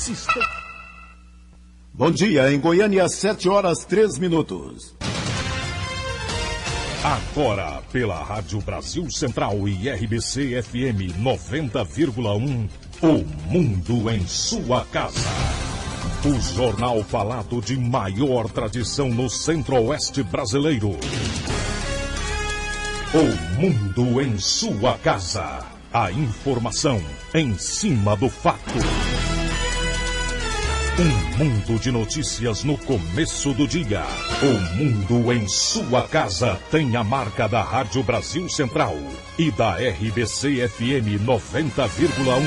Sistema. Bom dia, em Goiânia, 7 horas 3 minutos. Agora, pela Rádio Brasil Central e RBC FM 90,1, O Mundo em Sua Casa. O jornal falado de maior tradição no Centro-Oeste brasileiro. O Mundo em Sua Casa. A informação em cima do fato. Um mundo de notícias no começo do dia. O Mundo em Sua Casa tem a marca da Rádio Brasil Central e da RBC FM 90,1.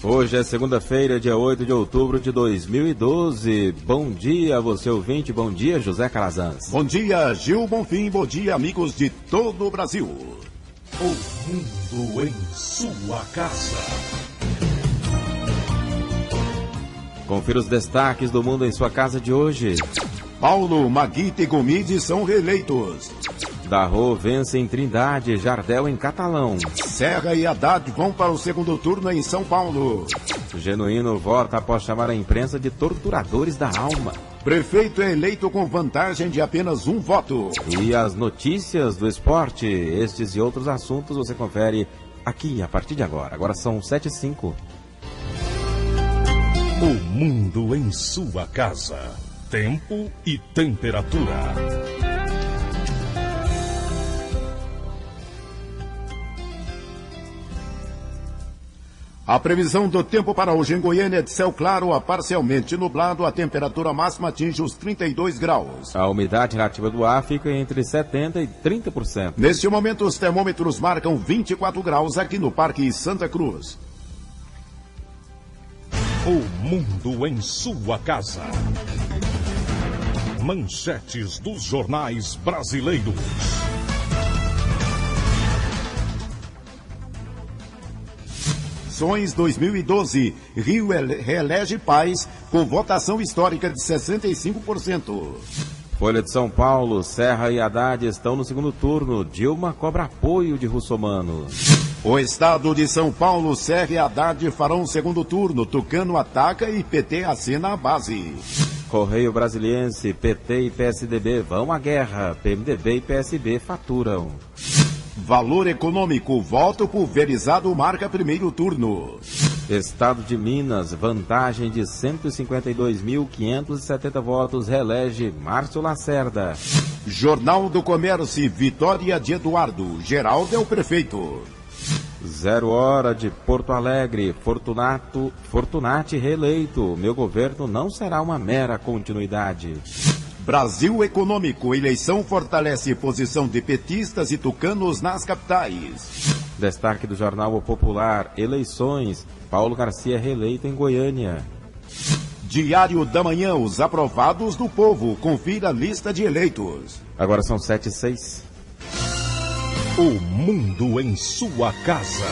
Hoje é segunda-feira, dia 8 de outubro de 2012. Bom dia, você ouvinte. Bom dia, José Calazans. Bom dia, Gil Bonfim. Bom dia, amigos de todo o Brasil. O Mundo em Sua Casa. Confira os destaques do Mundo em Sua Casa de hoje. Paulo, Maguita e Gomide são reeleitos. Darro vence em Trindade, Jardel em Catalão. Serra e Haddad vão para o segundo turno em São Paulo. Genuíno vota após chamar a imprensa de torturadores da alma. Prefeito é eleito com vantagem de apenas um voto. E as notícias do esporte, estes e outros assuntos você confere aqui a partir de agora. Agora são 7h05. O Mundo em Sua Casa. Tempo e temperatura. A previsão do tempo para hoje em Goiânia é de céu claro a parcialmente nublado. A temperatura máxima atinge os 32 graus. A umidade relativa do ar fica entre 70% e 30%. Neste momento, os termômetros marcam 24 graus aqui no Parque Santa Cruz. O Mundo em Sua Casa. Manchetes dos jornais brasileiros. Eleições 2012. Rio reelege Paz com votação histórica de 65%. Folha de São Paulo, Serra e Haddad estão no segundo turno. Dilma cobra apoio de Russomano. O estado de São Paulo, Serra e Haddad farão o segundo turno. Tucano ataca e PT acena a base. Correio Brasiliense, PT e PSDB vão à guerra. PMDB e PSB faturam. Valor econômico, voto pulverizado marca primeiro turno. Estado de Minas, vantagem de 152.570 votos, reelege Márcio Lacerda. Jornal do Comércio, vitória de Eduardo. Geraldo é o prefeito. 0 hora de Porto Alegre, Fortunati reeleito. Meu governo não será uma mera continuidade. Brasil Econômico, eleição fortalece posição de petistas e tucanos nas capitais. Destaque do jornal O Popular, eleições, Paulo Garcia reeleito em Goiânia. Diário da Manhã, os aprovados do povo, confira a lista de eleitos. Agora são 7h06. O Mundo em Sua Casa.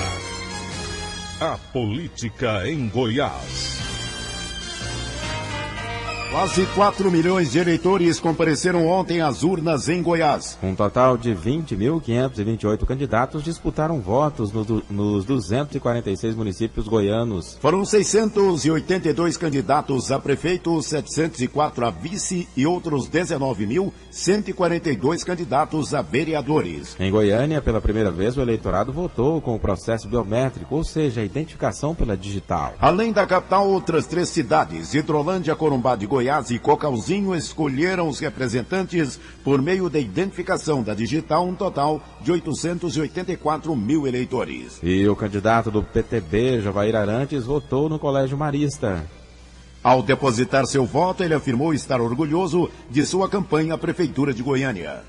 A política em Goiás. Quase 4 milhões de eleitores compareceram ontem às urnas em Goiás. Um total de 20.528 candidatos disputaram votos nos 246 municípios goianos. Foram 682 candidatos a prefeito, 704 a vice e outros 19.142 candidatos a vereadores. Em Goiânia, pela primeira vez, o eleitorado votou com o processo biométrico, ou seja, a identificação pela digital. Além da capital, outras 3 cidades, Hidrolândia, Corumbá de Goiás e Cocalzinho, escolheram os representantes por meio da identificação da digital, um total de 884 mil eleitores. E o candidato do PTB, Jovair Arantes, votou no Colégio Marista. Ao depositar seu voto, ele afirmou estar orgulhoso de sua campanha à Prefeitura de Goiânia.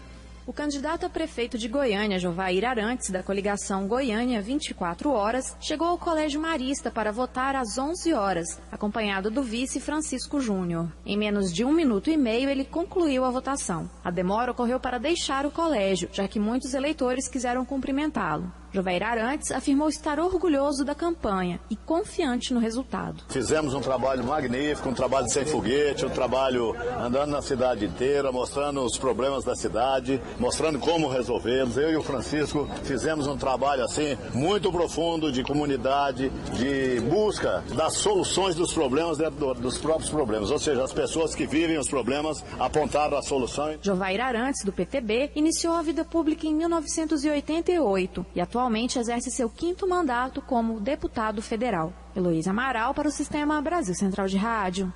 O candidato a prefeito de Goiânia, Jovair Arantes, da coligação Goiânia 24 Horas, chegou ao Colégio Marista para votar às 11 horas, acompanhado do vice Francisco Júnior. Em menos de 1 minuto e meio, ele concluiu a votação. A demora ocorreu para deixar o colégio, já que muitos eleitores quiseram cumprimentá-lo. Jovair Arantes afirmou estar orgulhoso da campanha e confiante no resultado. Fizemos um trabalho magnífico, um trabalho sem foguete, um trabalho andando na cidade inteira, mostrando os problemas da cidade, mostrando como resolvê-los. Eu e o Francisco fizemos um trabalho assim muito profundo de comunidade, de busca das soluções dos problemas dentro dos próprios problemas, ou seja, as pessoas que vivem os problemas apontaram as soluções. Jovair Arantes, do PTB, iniciou a vida pública em 1988 e atualmente exerce seu 5º mandato como deputado federal. Heloísa Amaral para o Sistema Brasil Central de Rádio.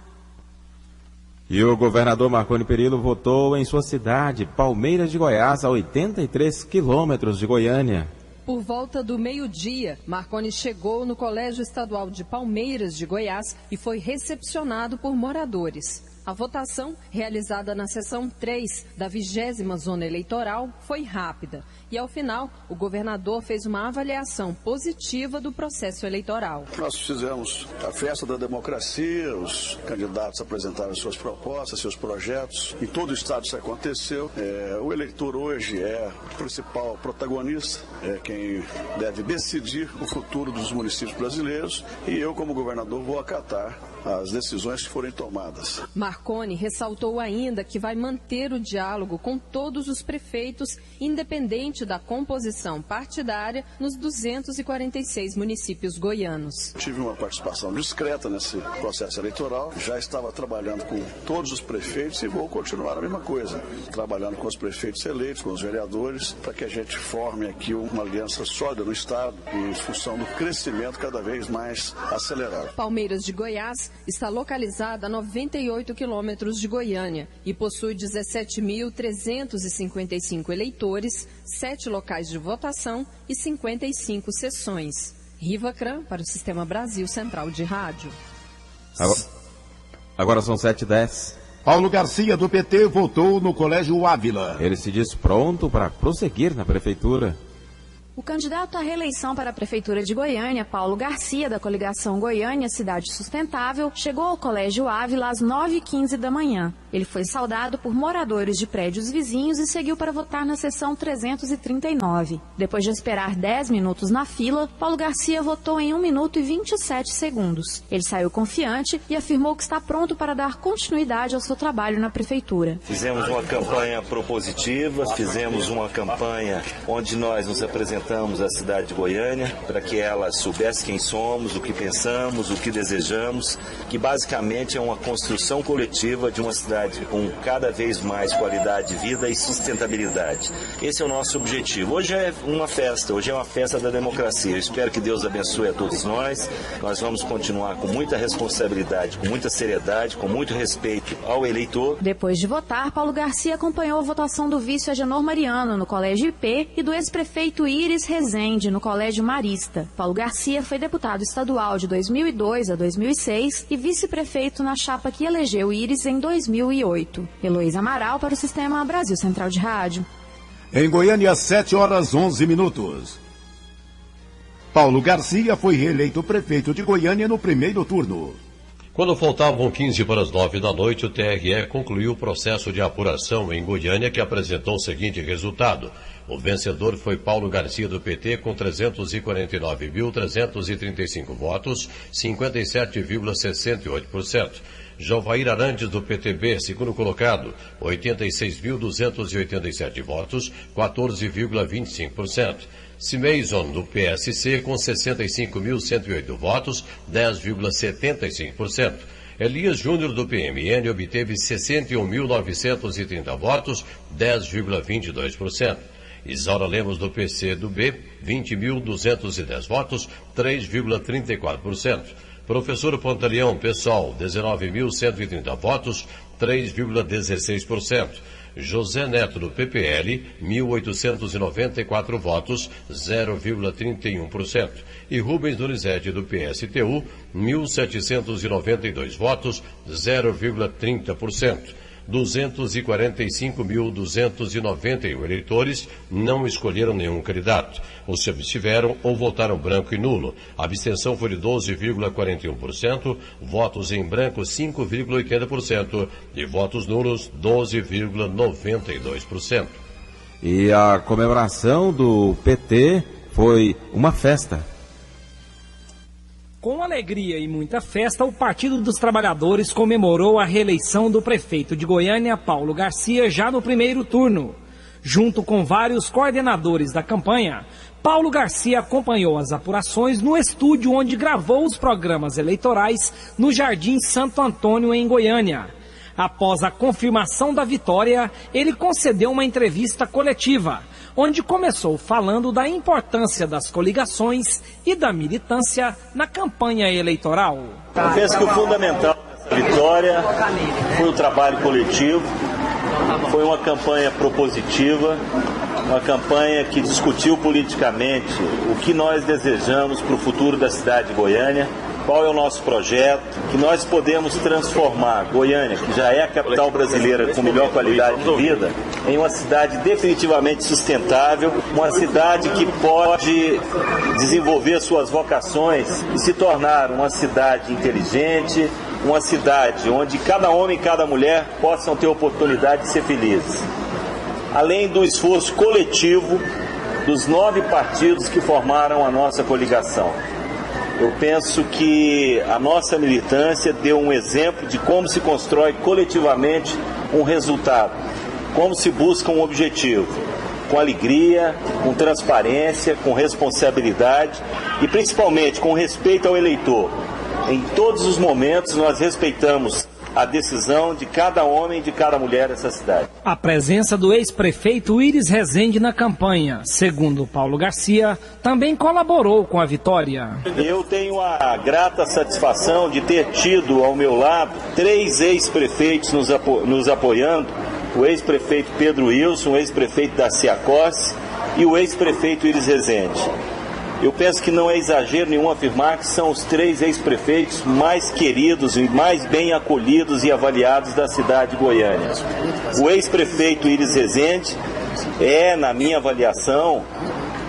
E o governador Marconi Perillo votou em sua cidade, Palmeiras de Goiás, a 83 quilômetros de Goiânia. Por volta do meio-dia, Marconi chegou no Colégio Estadual de Palmeiras de Goiás e foi recepcionado por moradores. A votação, realizada na sessão 3 da 20ª Zona Eleitoral, foi rápida. E, ao final, o governador fez uma avaliação positiva do processo eleitoral. Nós fizemos a festa da democracia, os candidatos apresentaram suas propostas, seus projetos. Em todo o estado isso aconteceu. O eleitor hoje é o principal protagonista, é quem deve decidir o futuro dos municípios brasileiros. E eu, como governador, vou acatar as decisões que forem tomadas. Marconi ressaltou ainda que vai manter o diálogo com todos os prefeitos, independente da composição partidária, nos 246 municípios goianos. Tive uma participação discreta nesse processo eleitoral, já estava trabalhando com todos os prefeitos e vou continuar a mesma coisa, trabalhando com os prefeitos eleitos, com os vereadores, para que a gente forme aqui uma aliança sólida no estado em função do crescimento cada vez mais acelerado. Palmeiras de Goiás está localizada a 98 quilômetros de Goiânia e possui 17.355 eleitores, 7 locais de votação e 55 sessões. Riva Cran para o Sistema Brasil Central de Rádio. Agora são 7h10. Paulo Garcia, do PT, votou no Colégio Ávila. Ele se diz pronto para prosseguir na prefeitura. O candidato à reeleição para a Prefeitura de Goiânia, Paulo Garcia, da coligação Goiânia Cidade Sustentável, chegou ao Colégio Ávila às 9h15 da manhã. Ele foi saudado por moradores de prédios vizinhos e seguiu para votar na sessão 339. Depois de esperar 10 minutos na fila, Paulo Garcia votou em 1 minuto e 27 segundos. Ele saiu confiante e afirmou que está pronto para dar continuidade ao seu trabalho na Prefeitura. Fizemos uma campanha propositiva, fizemos uma campanha onde nós nos apresentamos à cidade de Goiânia para que ela soubesse quem somos, o que pensamos, o que desejamos, que basicamente é uma construção coletiva de uma cidade com cada vez mais qualidade de vida e sustentabilidade. Esse é o nosso objetivo. Hoje é uma festa, hoje é uma festa da democracia. Eu espero que Deus abençoe a todos nós. Nós vamos continuar com muita responsabilidade, com muita seriedade, com muito respeito ao eleitor. Depois de votar, Paulo Garcia acompanhou a votação do vice Agenor Mariano no Colégio IP e do ex-prefeito Iris Rezende no Colégio Marista. Paulo Garcia foi deputado estadual de 2002 a 2006 e vice-prefeito na chapa que elegeu Iris em 2008. Heloísa Amaral para o Sistema Brasil Central de Rádio. Em Goiânia, 7h11. Paulo Garcia foi reeleito prefeito de Goiânia no primeiro turno. Quando faltavam 15 para as 9 da noite, o TRE concluiu o processo de apuração em Goiânia, que apresentou o seguinte resultado. O vencedor foi Paulo Garcia, do PT, com 349.335 votos, 57,68%. Jovair Arantes, do PTB, segundo colocado, 86.287 votos, 14,25%. Cimeison, do PSC, com 65.108 votos, 10,75%. Elias Júnior, do PMN, obteve 61.930 votos, 10,22%. Isaura Lemos, do PCdoB, 20.210 votos, 3,34%. Professor Pantaleão, PSOL, 19.130 votos, 3,16%. José Neto, do PPL, 1.894 votos, 0,31%. E Rubens Donizete, do PSTU, 1.792 votos, 0,30%. 245.291 eleitores não escolheram nenhum candidato. Ou se abstiveram ou votaram branco e nulo. A abstenção foi de 12,41%, votos em branco 5,80% e votos nulos 12,92%. E a comemoração do PT Foi uma festa. Com alegria e muita festa, o Partido dos Trabalhadores comemorou a reeleição do prefeito de Goiânia, Paulo Garcia, já no primeiro turno. Junto com vários coordenadores da campanha, Paulo Garcia acompanhou as apurações no estúdio onde gravou os programas eleitorais no Jardim Santo Antônio, em Goiânia. Após a confirmação da vitória, ele concedeu uma entrevista coletiva, onde começou falando da importância das coligações e da militância na campanha eleitoral. Eu penso que o fundamental dessa vitória foi o trabalho coletivo, foi uma campanha propositiva, uma campanha que discutiu politicamente o que nós desejamos para o futuro da cidade de Goiânia, qual é o nosso projeto, que nós podemos transformar Goiânia, que já é a capital brasileira com melhor qualidade de vida, em uma cidade definitivamente sustentável, uma cidade que pode desenvolver suas vocações e se tornar uma cidade inteligente, uma cidade onde cada homem e cada mulher possam ter oportunidade de ser felizes. Além do esforço coletivo dos 9 partidos que formaram a nossa coligação. Eu penso que a nossa militância deu um exemplo de como se constrói coletivamente um resultado, como se busca um objetivo, com alegria, com transparência, com responsabilidade e principalmente com respeito ao eleitor. Em todos os momentos nós respeitamos a decisão de cada homem e de cada mulher dessa cidade. A presença do ex-prefeito Iris Rezende na campanha, segundo Paulo Garcia, também colaborou com a vitória. Eu tenho a grata satisfação de ter tido ao meu lado 3 ex-prefeitos nos apoiando, o ex-prefeito Pedro Wilson, o ex-prefeito Darcy Acossi e o ex-prefeito Iris Rezende. Eu penso que não é exagero nenhum afirmar que são os 3 ex-prefeitos mais queridos e mais bem acolhidos e avaliados da cidade de Goiânia. O ex-prefeito Iris Rezende é, na minha avaliação,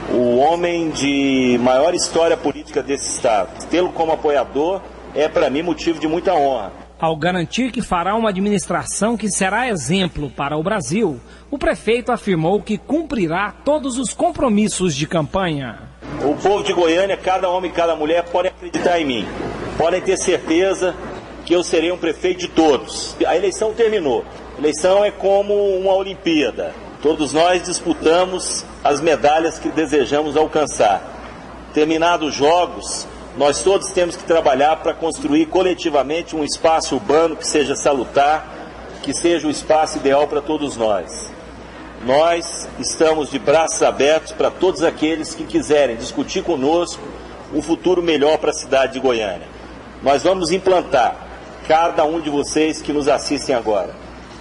o homem de maior história política desse estado. Tê-lo como apoiador é, para mim, motivo de muita honra. Ao garantir que fará uma administração que será exemplo para o Brasil, o prefeito afirmou que cumprirá todos os compromissos de campanha. O povo de Goiânia, cada homem e cada mulher, podem acreditar em mim. Podem ter certeza que eu serei um prefeito de todos. A eleição terminou. A eleição é como uma Olimpíada. Todos nós disputamos as medalhas que desejamos alcançar. Terminados os jogos, nós todos temos que trabalhar para construir coletivamente um espaço urbano que seja salutar, que seja o espaço ideal para todos nós. Nós estamos de braços abertos para todos aqueles que quiserem discutir conosco um futuro melhor para a cidade de Goiânia. Nós vamos implantar, cada um de vocês que nos assistem agora,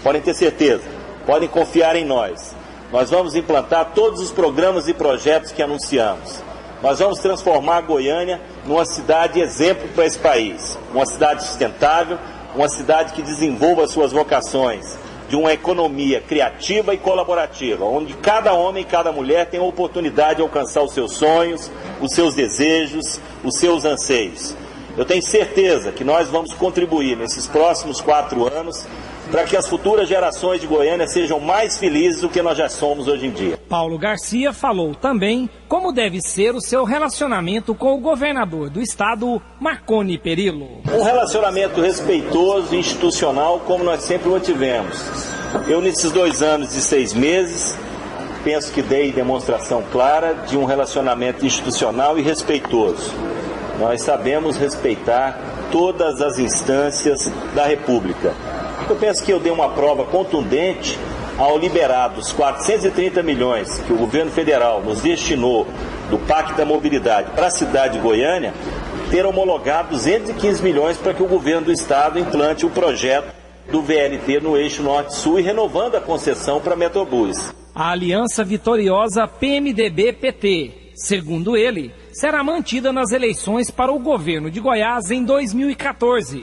podem ter certeza, podem confiar em nós. Nós vamos implantar todos os programas e projetos que anunciamos. Nós vamos transformar Goiânia numa cidade exemplo para esse país, uma cidade sustentável, uma cidade que desenvolva suas vocações, de uma economia criativa e colaborativa, onde cada homem e cada mulher tem a oportunidade de alcançar os seus sonhos, os seus desejos, os seus anseios. Eu tenho certeza que nós vamos contribuir nesses próximos 4 anos para que as futuras gerações de Goiânia sejam mais felizes do que nós já somos hoje em dia. Paulo Garcia falou também como deve ser o seu relacionamento com o governador do estado, Marconi Perillo. Um relacionamento respeitoso e institucional como nós sempre o tivemos. Eu, nesses 2 anos e 6 meses, penso que dei demonstração clara de um relacionamento institucional e respeitoso. Nós sabemos respeitar todas as instâncias da República. Eu penso que eu dei uma prova contundente ao liberar dos 430 milhões que o governo federal nos destinou do Pacto da Mobilidade para a cidade de Goiânia, ter homologado 215 milhões para que o governo do estado implante o projeto do VLT no eixo Norte-Sul e renovando a concessão para a Metrobus. A aliança vitoriosa PMDB-PT, segundo ele, será mantida nas eleições para o governo de Goiás em 2014.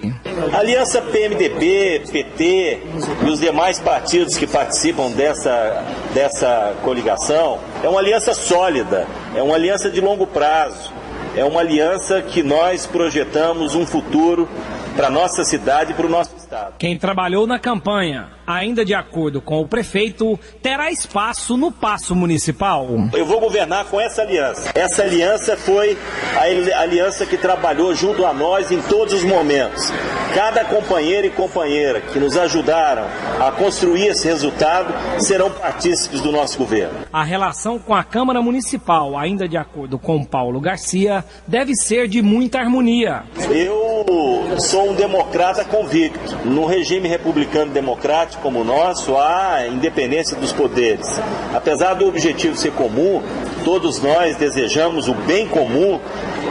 A aliança PMDB, PT e os demais partidos que participam dessa coligação é uma aliança sólida, é uma aliança de longo prazo, é uma aliança que nós projetamos um futuro para a nossa cidade e para o nosso estado. Quem trabalhou na campanha, ainda de acordo com o prefeito, terá espaço no Paço Municipal. Eu vou governar com essa aliança. Essa aliança foi a aliança que trabalhou junto a nós em todos os momentos. Cada companheiro e companheira que nos ajudaram a construir esse resultado serão partícipes do nosso governo. A relação com a Câmara Municipal, ainda de acordo com Paulo Garcia, deve ser de muita harmonia. Eu sou um democrata convicto. No regime republicano democrático como o nosso, há independência dos poderes. Apesar do objetivo ser comum, todos nós desejamos o bem comum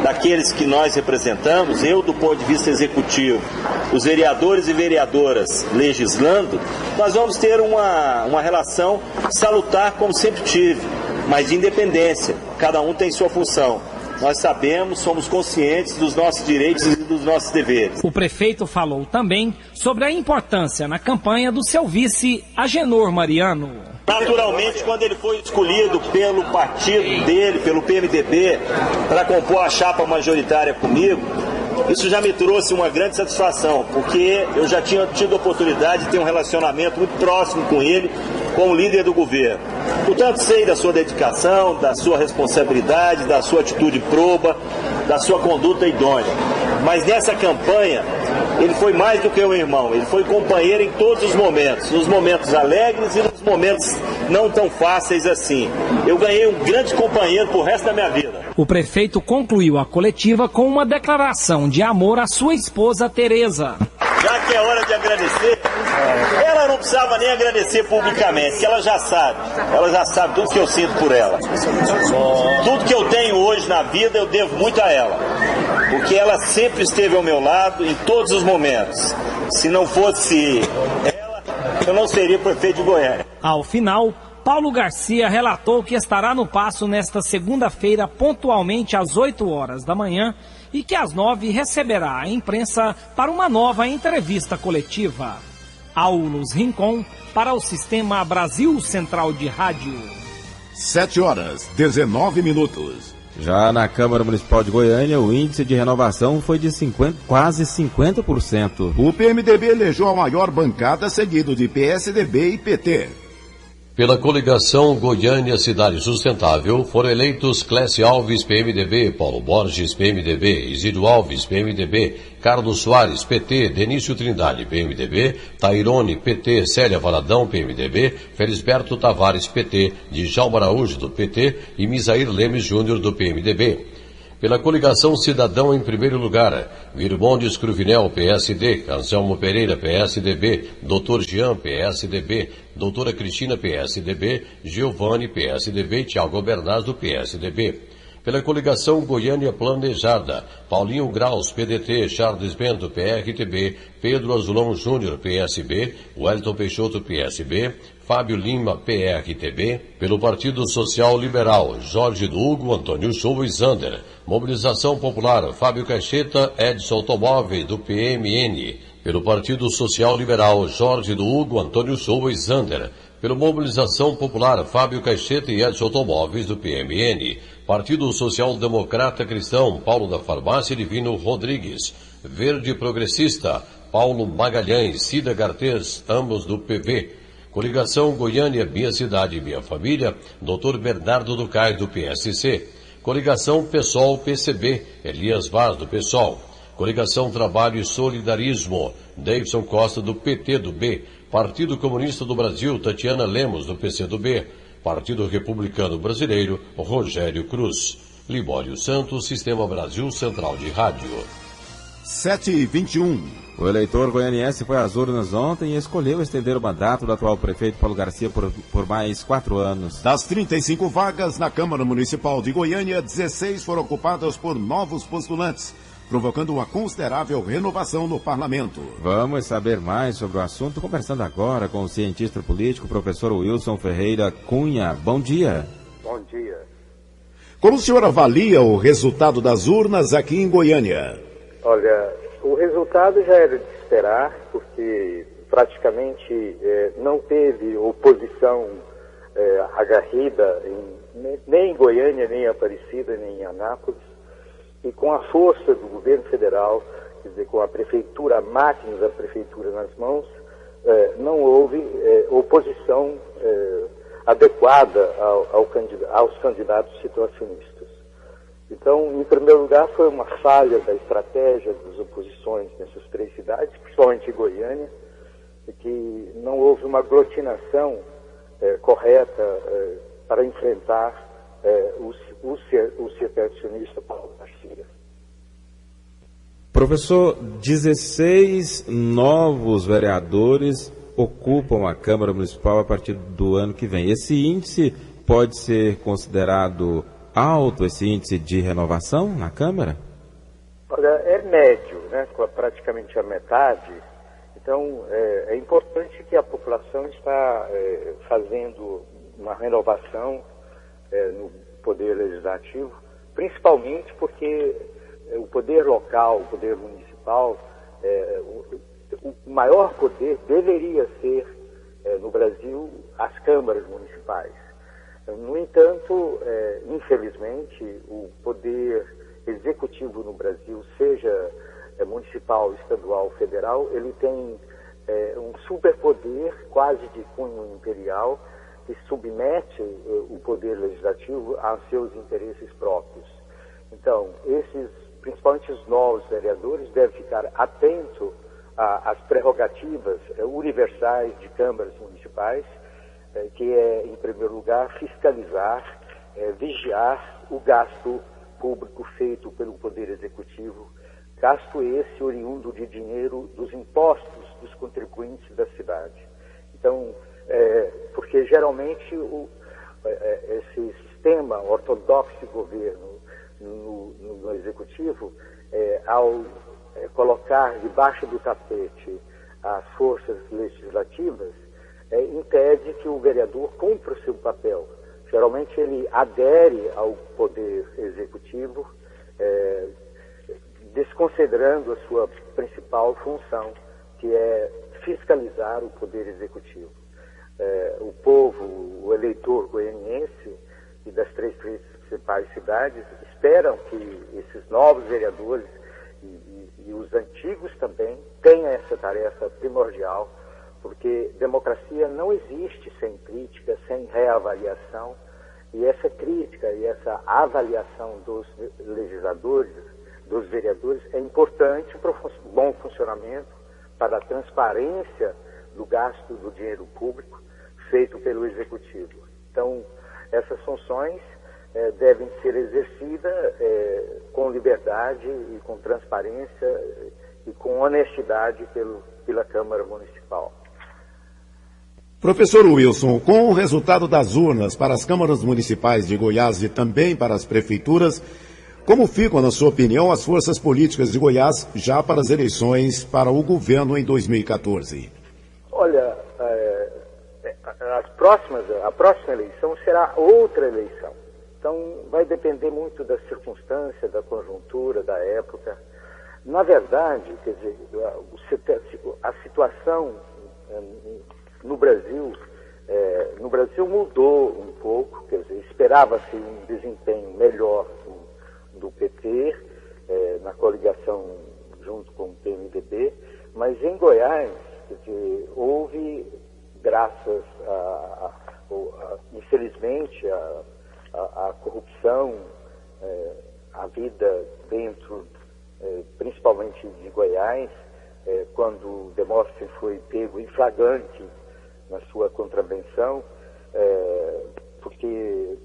daqueles que nós representamos. Eu, do ponto de vista executivo, os vereadores e vereadoras legislando, nós vamos ter uma relação salutar como sempre tive, mas de independência. Cada um tem sua função. Nós sabemos, somos conscientes dos nossos direitos e dos nossos deveres. O prefeito falou também sobre a importância na campanha do seu vice, Agenor Mariano. Naturalmente, quando ele foi escolhido pelo partido dele, pelo PMDB, para compor a chapa majoritária comigo, isso já me trouxe uma grande satisfação, porque eu já tinha tido a oportunidade de ter um relacionamento muito próximo com ele, como líder do governo. Portanto, sei da sua dedicação, da sua responsabilidade, da sua atitude proba, da sua conduta idônea. Mas nessa campanha, ele foi mais do que um irmão, ele foi companheiro em todos os momentos, nos momentos alegres e nos momentos não tão fáceis assim. Eu ganhei um grande companheiro pro resto da minha vida. O prefeito concluiu a coletiva com uma declaração de amor à sua esposa, Tereza. Já que é hora de agradecer, ela não precisava nem agradecer publicamente, que ela já sabe tudo que eu sinto por ela. Tudo que eu tenho hoje na vida eu devo muito a ela, porque ela sempre esteve ao meu lado em todos os momentos. Se não fosse ela, eu não seria prefeito de Goiânia. Ao final, Paulo Garcia relatou que estará no Paço nesta segunda-feira, pontualmente às 8 horas da manhã, e que às 9 receberá a imprensa para uma nova entrevista coletiva. Aulus Rincon, para o Sistema Brasil Central de Rádio. 7 horas, 19 minutos. Já na Câmara Municipal de Goiânia, o índice de renovação foi de quase 50%. O PMDB elegeu a maior bancada, seguido de PSDB e PT. Pela coligação Goiânia Cidade Sustentável, foram eleitos Clécio Alves, PMDB, Paulo Borges, PMDB, Isidro Alves, PMDB, Carlos Soares, PT, Denício Trindade, PMDB, Tairone, PT, Célia Valadão, PMDB, Felisberto Tavares, PT, Djalma Araújo, do PT e Misair Lemes Júnior, do PMDB. Pela coligação Cidadão, em primeiro lugar, Virmondes Cruvinel, PSD, Anselmo Pereira, PSDB, Dr. Jean, PSDB, Doutora Cristina, PSDB, Giovanni, PSDB e Thiago Bernardo, do PSDB. Pela coligação Goiânia Planejada, Paulinho Graus, PDT, Charles Bento, PRTB, Pedro Azulão Júnior, PSB, Wellington Peixoto, PSB, Fábio Lima, PRTB, pelo Partido Social Liberal, Jorge do Hugo, Antônio Show e Zander, Mobilização Popular, Fábio Caixeta, Edson Automóveis, do PMN, pelo Partido Social Liberal, Jorge do Hugo, Antônio Show e Zander, pelo Mobilização Popular, Fábio Caixeta e Edson Automóveis, do PMN, Partido Social Democrata Cristão, Paulo da Farmácia Divino Rodrigues, Verde Progressista, Paulo Magalhães, Cida Gartês, ambos do PV, Coligação Goiânia, Minha Cidade e Minha Família, Dr. Bernardo do Cais, do PSC, Coligação PSOL-PCB, Elias Vaz, do PSOL, Coligação Trabalho e Solidarismo, Davidson Costa, do PT do B, Partido Comunista do Brasil, Tatiana Lemos, do PC do B, Partido Republicano Brasileiro, Rogério Cruz. Libório Santos, Sistema Brasil Central de Rádio. 7h21. O eleitor goianiense foi às urnas ontem e escolheu estender o mandato do atual prefeito Paulo Garcia por mais 4 anos. Das 35 vagas na Câmara Municipal de Goiânia, 16 foram ocupadas por novos postulantes, provocando uma considerável renovação no parlamento. Vamos saber mais sobre o assunto conversando agora com o cientista político, professor Wilson Ferreira Cunha. Bom dia. Bom dia. Como o senhor avalia o resultado das urnas aqui em Goiânia? Olha, o resultado já era de esperar, porque praticamente não teve oposição aguerrida nem em Goiânia, nem em Aparecida, nem em Anápolis. E com a força do governo federal, quer dizer, com a prefeitura, a máquina da prefeitura nas mãos, não houve oposição adequada aos candidatos situacionistas. Então, em primeiro lugar, foi uma falha da estratégia das oposições nessas 3 cidades, principalmente em Goiânia, que não houve uma aglutinação correta para enfrentar o situacionista Paulo Garcia. Professor, 16 novos vereadores ocupam a Câmara Municipal a partir do ano que vem. Esse índice pode ser considerado alto, esse índice de renovação na Câmara? Olha, é médio, né, praticamente a metade. Então, é importante que a população está fazendo uma renovação no poder legislativo, principalmente porque o poder local, o poder municipal, o maior poder deveria ser, no Brasil, as câmaras municipais. No entanto, infelizmente, o poder executivo no Brasil, seja municipal, estadual, federal, ele tem um superpoder quase de cunho imperial que submete o poder legislativo a seus interesses próprios. Então, principalmente os novos vereadores, devem ficar atentos às prerrogativas universais de câmaras municipais, que é, em primeiro lugar, fiscalizar, vigiar o gasto público feito pelo Poder Executivo, gasto esse oriundo de dinheiro dos impostos dos contribuintes da cidade. Então, porque geralmente esse sistema ortodoxo de governo no Executivo, ao colocar debaixo do tapete as forças legislativas, impede que o vereador cumpra o seu papel. Geralmente ele adere ao Poder Executivo, desconsiderando a sua principal função, que é fiscalizar o Poder Executivo. O povo, o eleitor goianiense e das 3 principais cidades esperam que esses novos vereadores e os antigos também tenham essa tarefa primordial, porque democracia não existe sem crítica, sem reavaliação, e essa crítica e essa avaliação dos legisladores, dos vereadores, é importante para o bom funcionamento, para a transparência do gasto do dinheiro público feito pelo Executivo. Então, essas funções devem ser exercidas com liberdade e com transparência e com honestidade pela Câmara Municipal. Professor Wilson, com o resultado das urnas para as câmaras municipais de Goiás e também para as prefeituras, como ficam, na sua opinião, as forças políticas de Goiás já para as eleições para o governo em 2014? Olha, a próxima eleição será outra eleição. Então, vai depender muito da circunstância, da conjuntura, da época. Na verdade, quer dizer, a situação no Brasil mudou um pouco, quer dizer, esperava-se um desempenho melhor do PT na coligação junto com o PMDB, mas em Goiás, quer dizer, houve, graças infelizmente, a corrupção, a vida dentro, principalmente de Goiás, quando Demóstenes foi pego em flagrante na sua contravenção, porque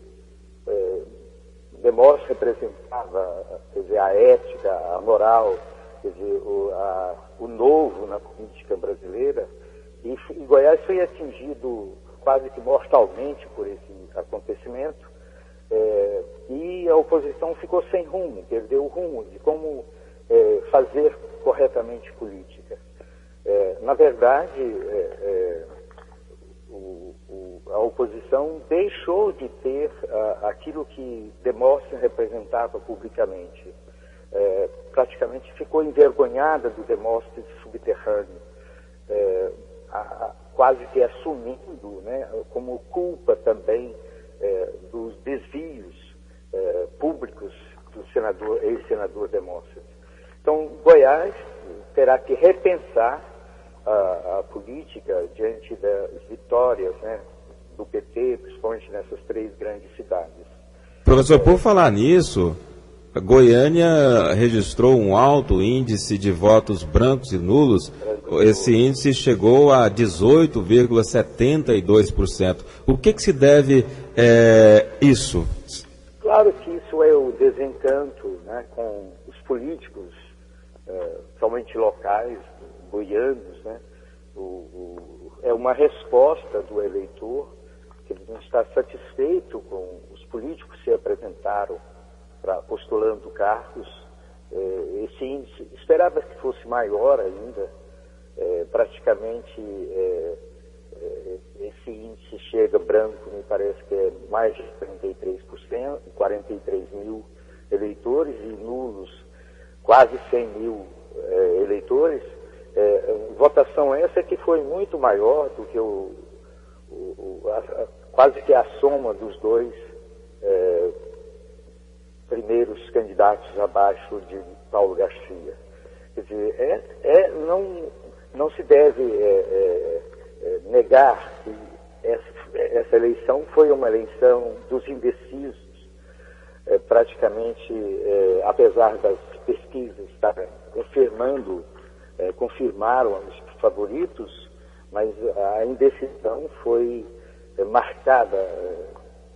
Demóstenes representava, quer dizer, a ética, a moral, quer dizer, o novo na política brasileira, e Goiás foi atingido quase que mortalmente por esse acontecimento, e a oposição ficou sem rumo, perdeu o rumo de como fazer corretamente política. Na verdade, a oposição deixou de ter aquilo que Demóstenes representava publicamente. Praticamente ficou envergonhada do Demóstenes subterrâneo, quase que assumindo, né, como culpa também dos desvios públicos do ex-senador Demóstenes. Então, Goiás terá que repensar a política diante das vitórias, né, do PT, principalmente nessas 3 grandes cidades. Professor, por falar nisso, Goiânia registrou um alto índice de votos brancos e nulos. Esse índice chegou a 18,72%. O que se deve isso? Claro que isso é o desencanto, né, com os políticos, somente locais, goianos, né? É uma resposta do eleitor, que ele não está satisfeito com os políticos que se apresentaram postulando cargos. Esse índice esperava que fosse maior ainda. Praticamente esse índice chega branco, me parece que é mais de 33%, 43 mil eleitores, e nulos quase 100 mil eleitores. Votação essa que foi muito maior do que quase que a soma dos 2 primeiros candidatos abaixo de Paulo Garcia. Quer dizer, não se deve negar que essa eleição foi uma eleição dos indecisos. Praticamente, apesar das pesquisas estarem confirmaram os favoritos, mas a indecisão foi marcada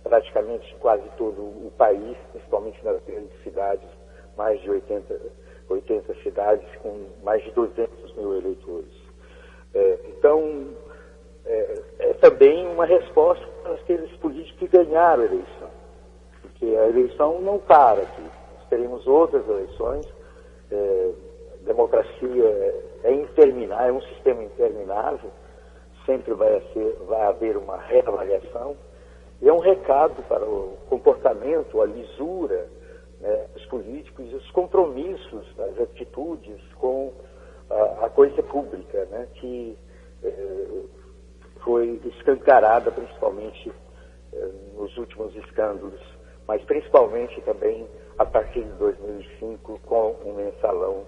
praticamente quase todo o país, principalmente nas grandes cidades, mais de 80 cidades com mais de 200 mil eleitores. Então, é também uma resposta para aqueles políticos que ganharam a eleição, porque a eleição não para aqui. Nós teremos outras eleições. Democracia é interminável, é um sistema interminável, sempre vai haver uma reavaliação, e é um recado para o comportamento, a lisura, né, dos políticos e os compromissos, as atitudes com a coisa pública, né, que foi escancarada principalmente nos últimos escândalos, mas principalmente também a partir de 2005 com o mensalão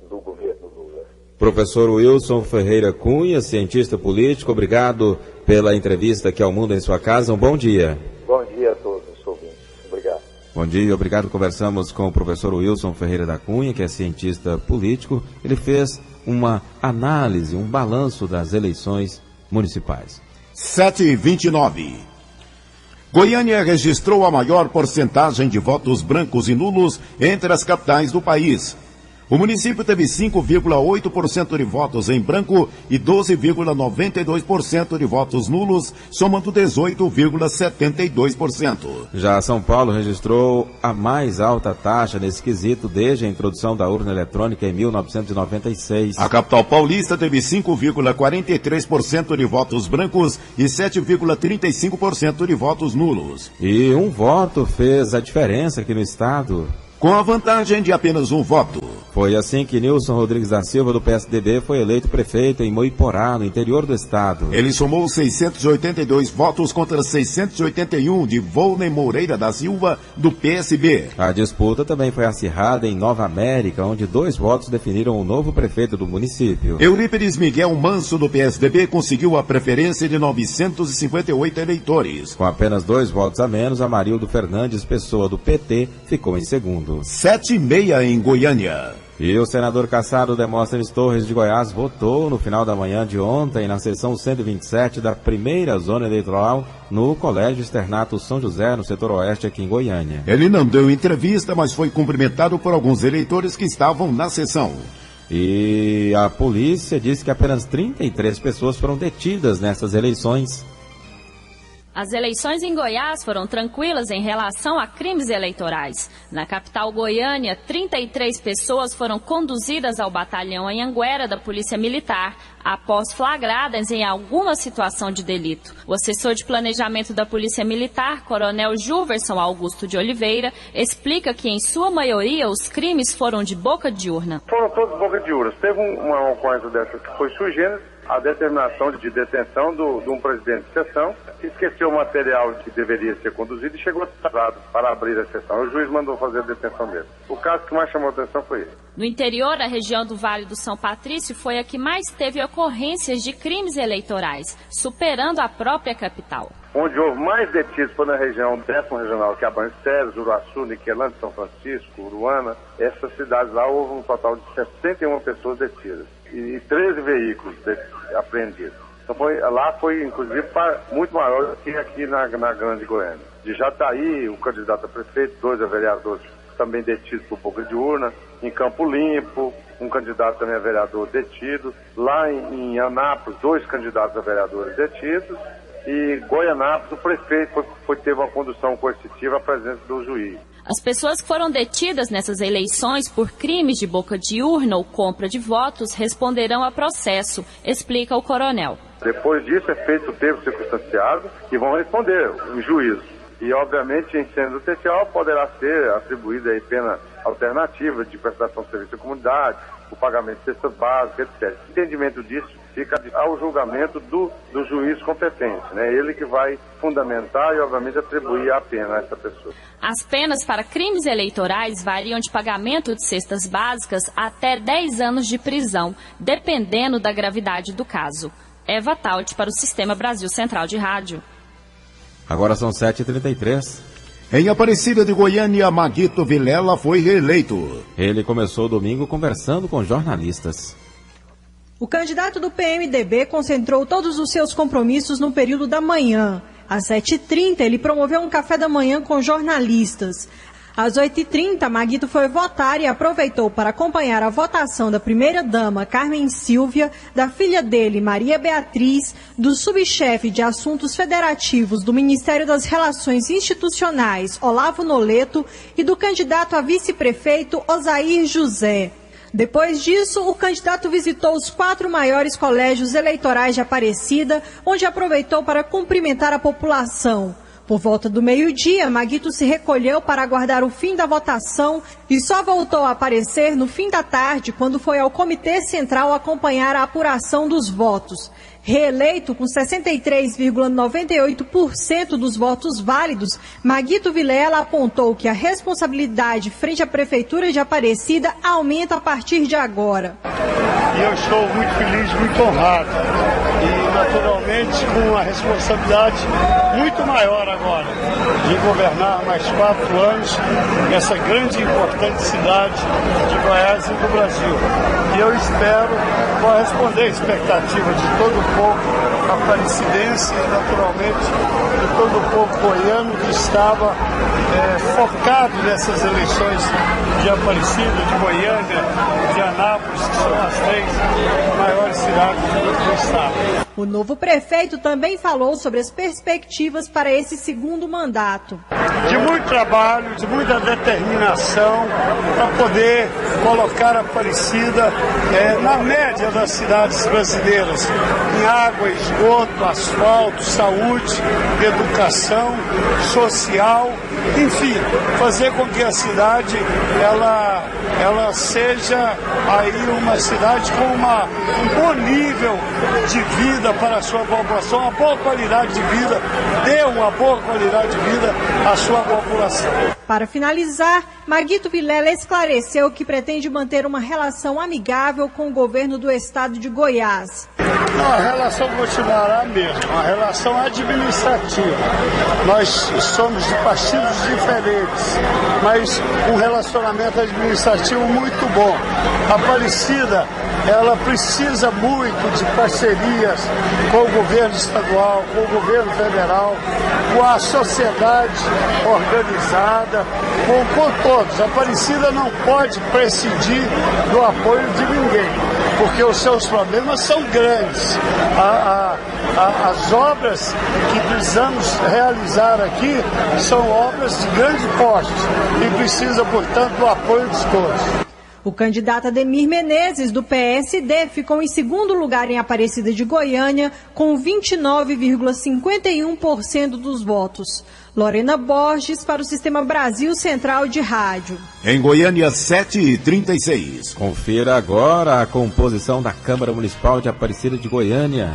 do governo Lula. Professor Wilson Ferreira Cunha, cientista político, obrigado pela entrevista aqui ao Mundo em Sua Casa. Um bom dia. Bom dia a todos os ouvintes. Obrigado. Bom dia, obrigado. Conversamos com o professor Wilson Ferreira da Cunha, que é cientista político. Ele fez uma análise, um balanço das eleições municipais. 7h29. Goiânia registrou a maior porcentagem de votos brancos e nulos entre as capitais do país. O município teve 5,8% de votos em branco e 12,92% de votos nulos, somando 18,72%. Já São Paulo registrou a mais alta taxa nesse quesito desde a introdução da urna eletrônica em 1996. A capital paulista teve 5,43% de votos brancos e 7,35% de votos nulos. E um voto fez a diferença aqui no estado, com a vantagem de apenas um voto. Foi assim que Nilson Rodrigues da Silva, do PSDB, foi eleito prefeito em Moiporá, no interior do estado. Ele somou 682 votos contra 681 de Volney Moreira da Silva, do PSB. A disputa também foi acirrada em Nova América, onde 2 votos definiram o novo prefeito do município. Eurípides Miguel Manso, do PSDB, conseguiu a preferência de 958 eleitores. Com apenas 2 votos a menos, Amarildo Fernandes Pessoa, do PT, ficou em segundo. 7h30 em Goiânia. E o senador cassado Demóstenes Torres de Goiás votou no final da manhã de ontem na sessão 127 da primeira zona eleitoral no Colégio Externato São José, no setor oeste aqui em Goiânia. Ele não deu entrevista, mas foi cumprimentado por alguns eleitores que estavam na sessão. E a polícia disse que apenas 33 pessoas foram detidas nessas eleições. As eleições em Goiás foram tranquilas em relação a crimes eleitorais. Na capital Goiânia, 33 pessoas foram conduzidas ao batalhão Anhanguera da Polícia Militar, após flagradas em alguma situação de delito. O assessor de planejamento da Polícia Militar, Coronel Juverson Augusto de Oliveira, explica que, em sua maioria, os crimes foram de boca de urna. Foram todos boca de urna. Teve uma ocorrência dessa que foi sui generis, a determinação de detenção de um presidente de sessão que esqueceu o material que deveria ser conduzido e chegou atrasado para abrir a sessão. O juiz mandou fazer a detenção dele. O caso que mais chamou a atenção foi esse. No interior, a região do Vale do São Patrício foi a que mais teve ocorrências de crimes eleitorais, superando a própria capital. Onde houve mais detidos foi na região 10ª regional, que é Abanceiras, Uruaçu, Niquelândia, São Francisco, Uruana. Essas cidades lá houve um total de 61 pessoas detidas e 13 veículos apreendidos. Então lá foi inclusive muito maior do que aqui na Grande Goiânia. De Jataí, o candidato a prefeito, 2 vereadores também detidos por boca de urna. Em Campo Limpo, um candidato também a vereador detido. Lá em Anápolis, 2 candidatos a vereadores detidos. E Goianápolis, o prefeito teve uma condução coercitiva à presença do juiz. As pessoas que foram detidas nessas eleições por crimes de boca de urna ou compra de votos responderão a processo, explica o coronel. Depois disso é feito o termo circunstanciado e vão responder em juízo. E, obviamente, em sendo judicial, poderá ser atribuída aí pena alternativa de prestação de serviço à comunidade, o pagamento de cestas básicas, etc. O entendimento disso fica ao julgamento do juiz competente, né? Ele que vai fundamentar e, obviamente, atribuir a pena a essa pessoa. As penas para crimes eleitorais variam de pagamento de cestas básicas até 10 anos de prisão, dependendo da gravidade do caso. Eva Taut para o Sistema Brasil Central de Rádio. Agora são 7h33. Em Aparecida de Goiânia, Maguito Vilela foi reeleito. Ele começou o domingo conversando com jornalistas. O candidato do PMDB concentrou todos os seus compromissos no período da manhã. Às 7h30, ele promoveu um café da manhã com jornalistas. Às 8h30, Maguito foi votar e aproveitou para acompanhar a votação da primeira-dama, Carmen Silvia, da filha dele, Maria Beatriz, do subchefe de Assuntos Federativos do Ministério das Relações Institucionais, Olavo Noleto, e do candidato a vice-prefeito, Osair José. Depois disso, o candidato visitou os 4 maiores colégios eleitorais de Aparecida, onde aproveitou para cumprimentar a população. Por volta do meio-dia, Maguito se recolheu para aguardar o fim da votação e só voltou a aparecer no fim da tarde, quando foi ao Comitê Central acompanhar a apuração dos votos. Reeleito com 63,98% dos votos válidos, Maguito Vilela apontou que a responsabilidade frente à Prefeitura de Aparecida aumenta a partir de agora. E eu estou muito feliz, muito honrado e naturalmente com uma responsabilidade muito maior agora de governar mais 4 anos essa grande e importante cidade de Goiás e do Brasil. E eu espero corresponder à expectativa de todo o povo aparecidense e naturalmente de todo o povo goiano que estava focado nessas eleições de Aparecida, de Goiânia, de Anápolis, que são as 3 maiores cidades do estado. O novo prefeito também falou sobre as perspectivas para esse segundo mandato. De muito trabalho, de muita determinação para poder colocar a Aparecida na média das cidades brasileiras, em água, esgoto, asfalto, saúde, educação, social, enfim, fazer com que a cidade ela seja aí uma cidade com um bom nível de vida para a sua população, uma boa qualidade de vida, dê uma boa qualidade de vida à sua população. Para finalizar, Maguito Vilela esclareceu que pretende manter uma relação amigável com o governo do estado de Goiás. Não, a relação continuará mesmo, uma relação administrativa. Nós somos de partidos diferentes, mas um relacionamento administrativo muito bom. A Aparecida, ela precisa muito de parcerias com o governo estadual, com o governo federal, com a sociedade organizada, com todos. A Aparecida não pode prescindir do apoio de ninguém, porque os seus problemas são grandes. As obras que precisamos realizar aqui são obras de grande porte e precisa, portanto, do apoio de todos. O candidato Ademir Menezes, do PSD, ficou em segundo lugar em Aparecida de Goiânia, com 29,51% dos votos. Lorena Borges, para o Sistema Brasil Central de Rádio. Em Goiânia, 7h36. Confira agora a composição da Câmara Municipal de Aparecida de Goiânia.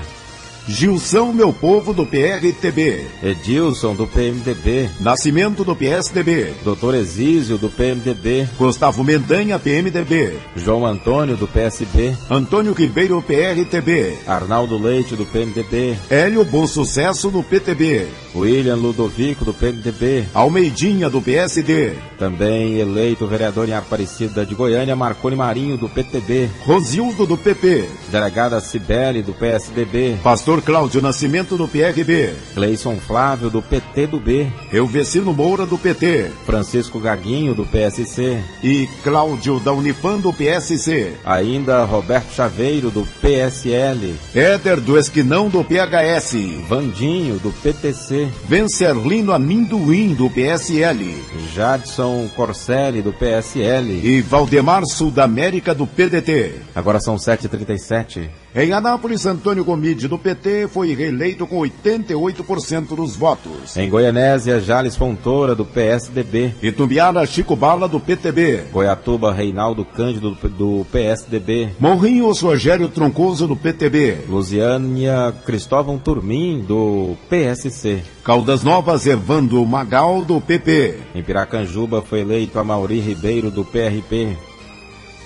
Gilson Meu Povo, do PRTB. Edilson, do PMDB. Nascimento, do PSDB. Doutor Exísio, do PMDB. Gustavo Mendanha, PMDB. João Antônio, do PSB. Antônio Ribeiro, PRTB. Arnaldo Leite, do PMDB. Hélio Bom Sucesso, do PTB. William Ludovico, do PMDB. Almeidinha, do PSD. Também eleito vereador em Aparecida de Goiânia, Marconi Marinho, do PTB. Rosildo, do PP. Delegada Cibele, do PSDB. Pastor Cláudio Nascimento, do PRB. Cleison Flávio, do PT do B. Elvecino Moura, do PT. Francisco Gaguinho, do PSC. E Cláudio, da Unifam, do PSC. Ainda Roberto Chaveiro, do PSL. Éder do Esquinão, do PHS. Vandinho, do PTC. Vencerlino Amendoim, do PSL. Jadson Corselli, do PSL. E Valdemar Sudamérica, do PDT. Agora são 7h37. Em Anápolis, Antônio Gomide, do PT, foi reeleito com 88% dos votos. Em Goianésia, Jales Fontoura, do PSDB. Itumbiara, Chico Bala, do PTB. Goiatuba, Reinaldo Cândido, do PSDB. Morrinhos, Rogério Troncoso, do PTB. Lusiânia, Cristóvão Turmin, do PSC. Caldas Novas, Evandro Magal, do PP. Em Piracanjuba, foi eleito Amaury Ribeiro, do PRP.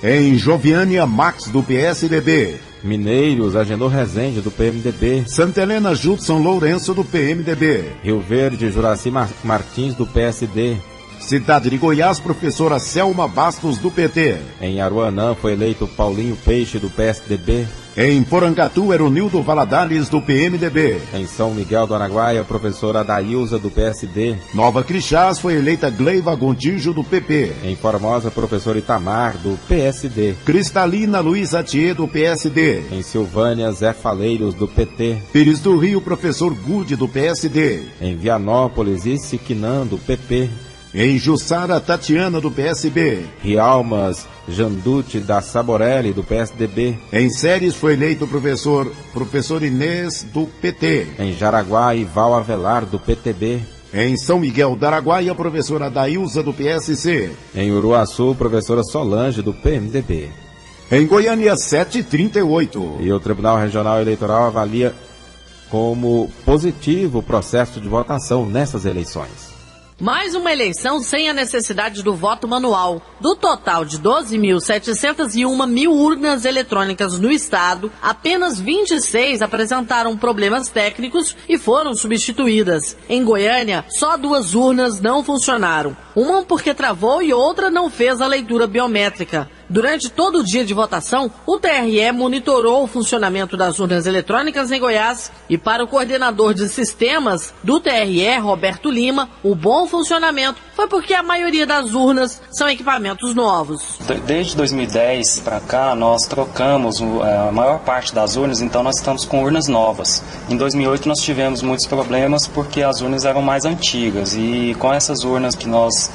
Em Joviânia, Max, do PSDB. Mineiros, Agenor Rezende, do PMDB. Santa Helena, Judson Lourenço, do PMDB. Rio Verde, Juraci Martins, do PSD. Cidade de Goiás, professora Selma Bastos, do PT. Em Aruanã, foi eleito Paulinho Peixe, do PSDB. Em Porangatu, Eronildo Valadares, do PMDB. Em São Miguel do Araguaia, professora Adailza, do PSD. Nova Crixás, foi eleita Gleiva Gontijo, do PP. Em Formosa, professor Itamar, do PSD. Cristalina Luiz Atier, do PSD. Em Silvânia, Zé Faleiros, do PT. Pires do Rio, professor Gude, do PSD. Em Vianópolis, Isiquinan, do PP. Em Jussara, Tatiana, do PSB. Rialmas, Janduti da Saborelli, do PSDB. Em Séries, foi eleito professor Inês, do PT. Em Jaraguá, Ival Avelar, do PTB. Em São Miguel do Araguaia, professora Dailza, do PSC. Em Uruaçu, professora Solange, do PMDB. Em Goiânia, 7h38. E o Tribunal Regional Eleitoral avalia como positivo o processo de votação nessas eleições. Mais uma eleição sem a necessidade do voto manual. Do total de 12.701 urnas eletrônicas no estado, apenas 26 apresentaram problemas técnicos e foram substituídas. Em Goiânia, só 2 urnas não funcionaram. Uma porque travou e outra não fez a leitura biométrica. Durante todo o dia de votação, o TRE monitorou o funcionamento das urnas eletrônicas em Goiás e para o coordenador de sistemas do TRE, Roberto Lima, o bom funcionamento foi porque a maioria das urnas são equipamentos novos. Desde 2010 para cá, nós trocamos a maior parte das urnas, então nós estamos com urnas novas. Em 2008 nós tivemos muitos problemas porque as urnas eram mais antigas e com essas urnas que nós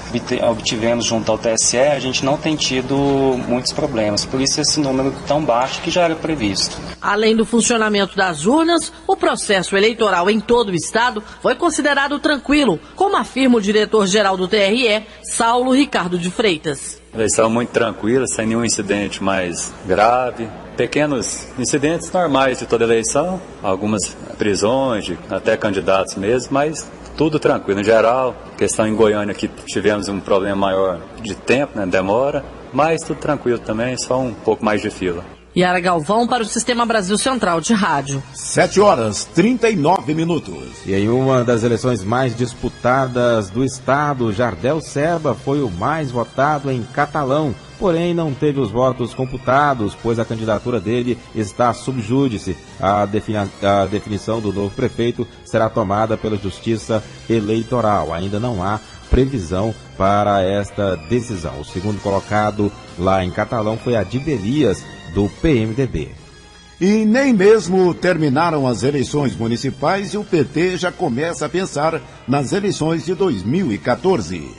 obtivemos junto ao TSE, a gente não tem tido muitos problemas, por isso esse número tão baixo que já era previsto. Além do funcionamento das urnas, o processo eleitoral em todo o estado foi considerado tranquilo, como afirma o diretor-geral do TRE, Saulo Ricardo de Freitas. Eleição muito tranquila, sem nenhum incidente mais grave. Pequenos incidentes normais de toda eleição, algumas prisões, até candidatos mesmo, mas tudo tranquilo. Em geral, questão em Goiânia que tivemos um problema maior de tempo, demora, mas tudo tranquilo também, só um pouco mais de fila. Yara Galvão para o Sistema Brasil Central de Rádio. 7h39. E em uma das eleições mais disputadas do estado, Jardel Serba foi o mais votado em Catalão, porém não teve os votos computados, pois a candidatura dele está sob júdice. A definição do novo prefeito será tomada pela Justiça Eleitoral. Ainda não há previsão para esta decisão. O segundo colocado lá em Catalão foi Adib Elias, do PMDB. E nem mesmo terminaram as eleições municipais e o PT já começa a pensar nas eleições de 2014.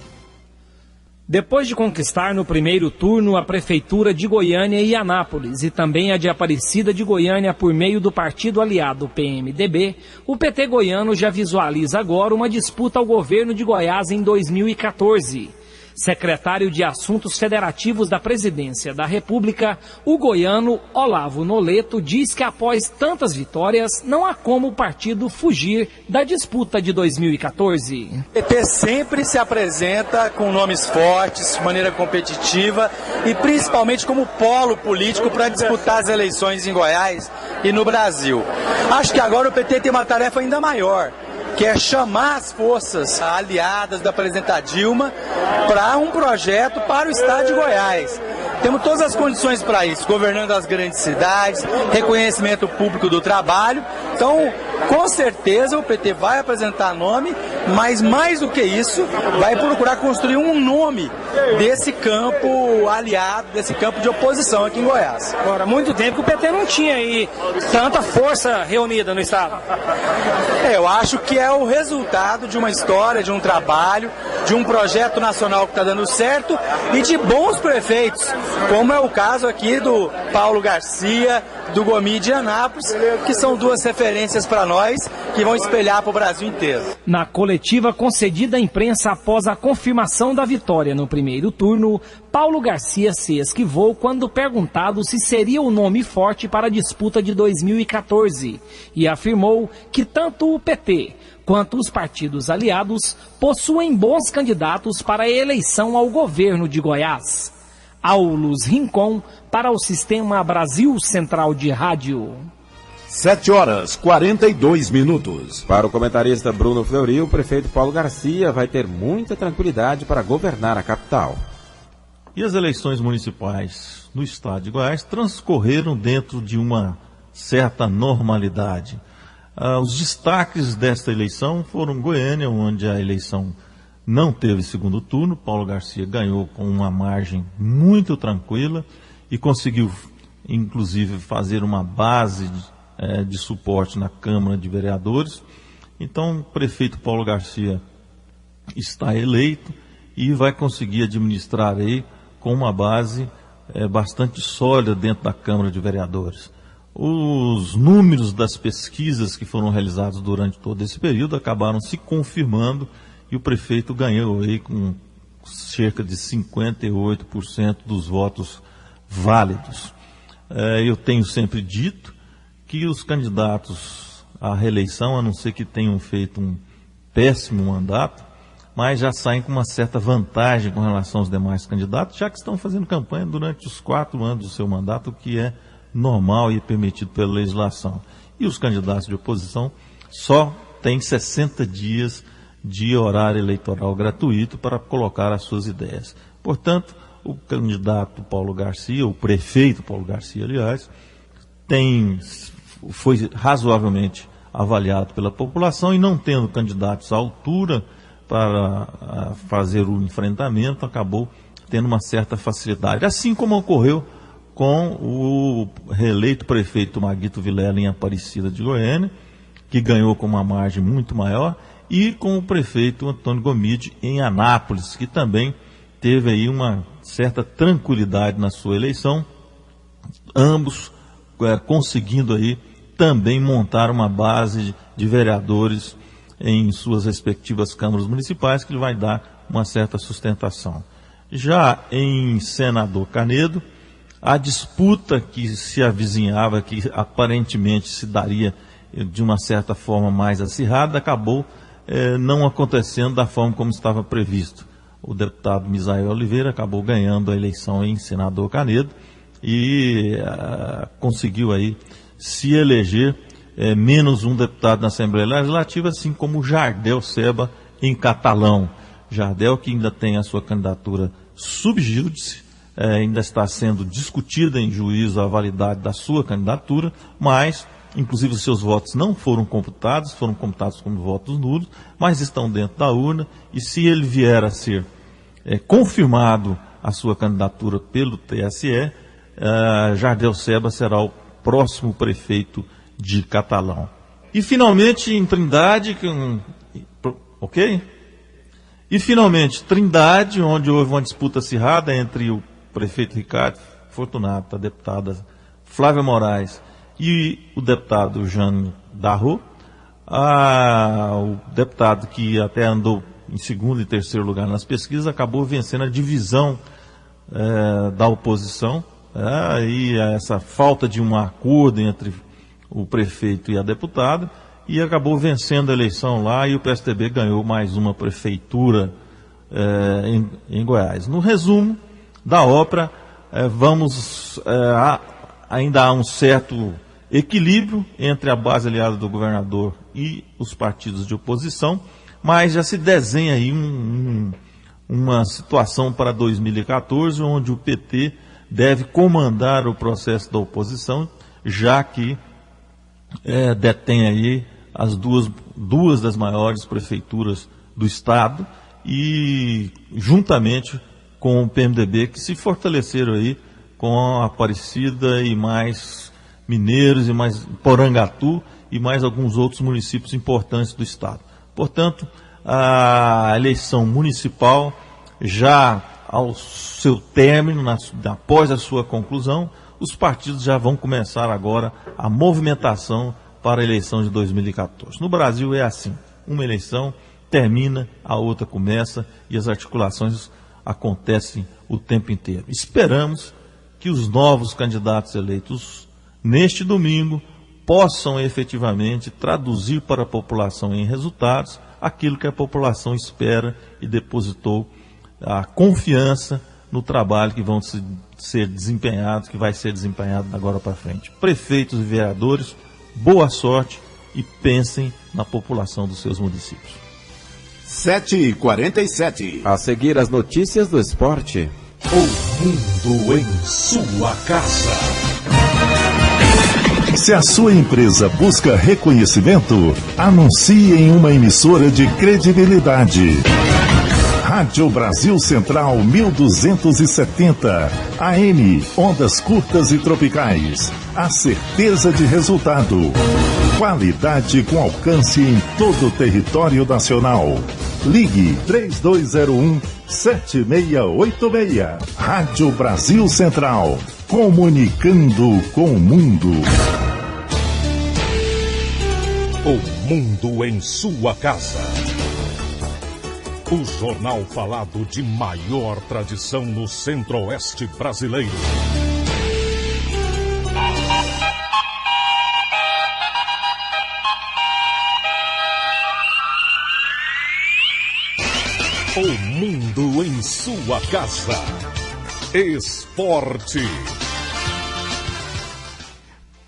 Depois de conquistar no primeiro turno a Prefeitura de Goiânia e Anápolis e também a de Aparecida de Goiânia por meio do partido aliado PMDB, o PT goiano já visualiza agora uma disputa ao governo de Goiás em 2014. Secretário de Assuntos Federativos da Presidência da República, o goiano Olavo Noleto diz que após tantas vitórias, não há como o partido fugir da disputa de 2014. O PT sempre se apresenta com nomes fortes, de maneira competitiva e principalmente como polo político para disputar as eleições em Goiás e no Brasil. Acho que agora o PT tem uma tarefa ainda maior, que é chamar as forças aliadas da presidenta Dilma para um projeto para o estado de Goiás. Temos todas as condições para isso, governando as grandes cidades, reconhecimento público do trabalho. Então, com certeza o PT vai apresentar nome, mas mais do que isso, vai procurar construir um nome desse campo aliado, desse campo de oposição aqui em Goiás. Agora, há muito tempo que o PT não tinha aí tanta força reunida no estado. Eu acho que é o resultado de uma história, de um trabalho, de um projeto nacional que está dando certo e de bons prefeitos, como é o caso aqui do Paulo Garcia, do Gomi de Anápolis, que são duas referências para nós que vão espelhar para o Brasil inteiro. Na coletiva concedida à imprensa após a confirmação da vitória no primeiro turno, Paulo Garcia se esquivou quando perguntado se seria o nome forte para a disputa de 2014 e afirmou que tanto o PT quanto os partidos aliados possuem bons candidatos para a eleição ao governo de Goiás. Aulus Rincon para o Sistema Brasil Central de Rádio. 7h42. Para o comentarista Bruno Fleury, o prefeito Paulo Garcia vai ter muita tranquilidade para governar a capital. E as eleições municipais no estado de Goiás transcorreram dentro de uma certa normalidade. Os destaques desta eleição foram Goiânia, onde a eleição não teve segundo turno. Paulo Garcia ganhou com uma margem muito tranquila e conseguiu, inclusive, fazer uma base de suporte na Câmara de Vereadores. Então, o prefeito Paulo Garcia está eleito e vai conseguir administrar aí com uma base bastante sólida dentro da Câmara de Vereadores. Os números das pesquisas que foram realizadas durante todo esse período acabaram se confirmando e o prefeito ganhou aí com cerca de 58% dos votos válidos. Eu tenho sempre dito que os candidatos à reeleição, a não ser que tenham feito um péssimo mandato, mas já saem com uma certa vantagem com relação aos demais candidatos, já que estão fazendo campanha durante os 4 anos do seu mandato, o que é normal e permitido pela legislação. E os candidatos de oposição só têm 60 dias de horário eleitoral gratuito para colocar as suas ideias. Portanto, o candidato Paulo Garcia, o prefeito Paulo Garcia, aliás, foi razoavelmente avaliado pela população e não tendo candidatos à altura para fazer o enfrentamento, acabou tendo uma certa facilidade. Assim como ocorreu com o reeleito prefeito Maguito Vilela em Aparecida de Goiânia, que ganhou com uma margem muito maior, e com o prefeito Antônio Gomide em Anápolis, que também teve aí uma certa tranquilidade na sua eleição, ambos conseguindo aí também montar uma base de vereadores em suas respectivas câmaras municipais, que vai dar uma certa sustentação. Já em Senador Canedo, a disputa que se avizinhava, que aparentemente se daria de uma certa forma mais acirrada, acabou não acontecendo da forma como estava previsto. O deputado Misael Oliveira acabou ganhando a eleição em Senador Canedo e conseguiu aí se eleger menos um deputado na Assembleia Legislativa, assim como Jardel Seba em Catalão. Jardel, que ainda tem a sua candidatura sub judice, ainda está sendo discutida em juízo a validade da sua candidatura, mas inclusive os seus votos não foram computados como votos nulos, mas estão dentro da urna, e se ele vier a ser confirmado a sua candidatura pelo TSE, Jardel Seba será o próximo prefeito de Catalão. E finalmente em Trindade, ok? E, finalmente, Trindade, onde houve uma disputa acirrada entre o prefeito Ricardo Fortunato, a deputada Flávia Moraes e o deputado Jânio Darro. O deputado que até andou em segundo e terceiro lugar nas pesquisas acabou vencendo a divisão da oposição, e essa falta de um acordo entre o prefeito e a deputada, e acabou vencendo a eleição lá, e o PSDB ganhou mais uma prefeitura em Goiás. No resumo da ópera, ainda há um certo equilíbrio entre a base aliada do governador e os partidos de oposição, mas já se desenha aí uma situação para 2014, onde o PT deve comandar o processo da oposição, já que detém aí as duas das maiores prefeituras do Estado, e juntamente com o PMDB, que se fortaleceram aí com a Aparecida e mais Mineiros, e mais Porangatu e mais alguns outros municípios importantes do Estado. Portanto, a eleição municipal, já ao seu término, após a sua conclusão, os partidos já vão começar agora a movimentação para a eleição de 2014. No Brasil é assim, uma eleição termina, a outra começa, e as articulações acontecem o tempo inteiro. Esperamos que os novos candidatos eleitos neste domingo possam efetivamente traduzir para a população em resultados aquilo que a população espera e depositou a confiança no trabalho que vão ser desempenhados, que vai ser desempenhado agora para frente. Prefeitos e vereadores, boa sorte e pensem na população dos seus municípios. 7h47. A seguir, as notícias do esporte. O mundo em sua casa. Se a sua empresa busca reconhecimento, anuncie em uma emissora de credibilidade. Rádio Brasil Central 1270, AM, ondas curtas e tropicais. A certeza de resultado. Qualidade com alcance em todo o território nacional. Ligue 3201-7686. Rádio Brasil Central. Comunicando com o mundo. O mundo em sua casa. O jornal falado de maior tradição no Centro-Oeste brasileiro. O mundo em sua casa. Esporte.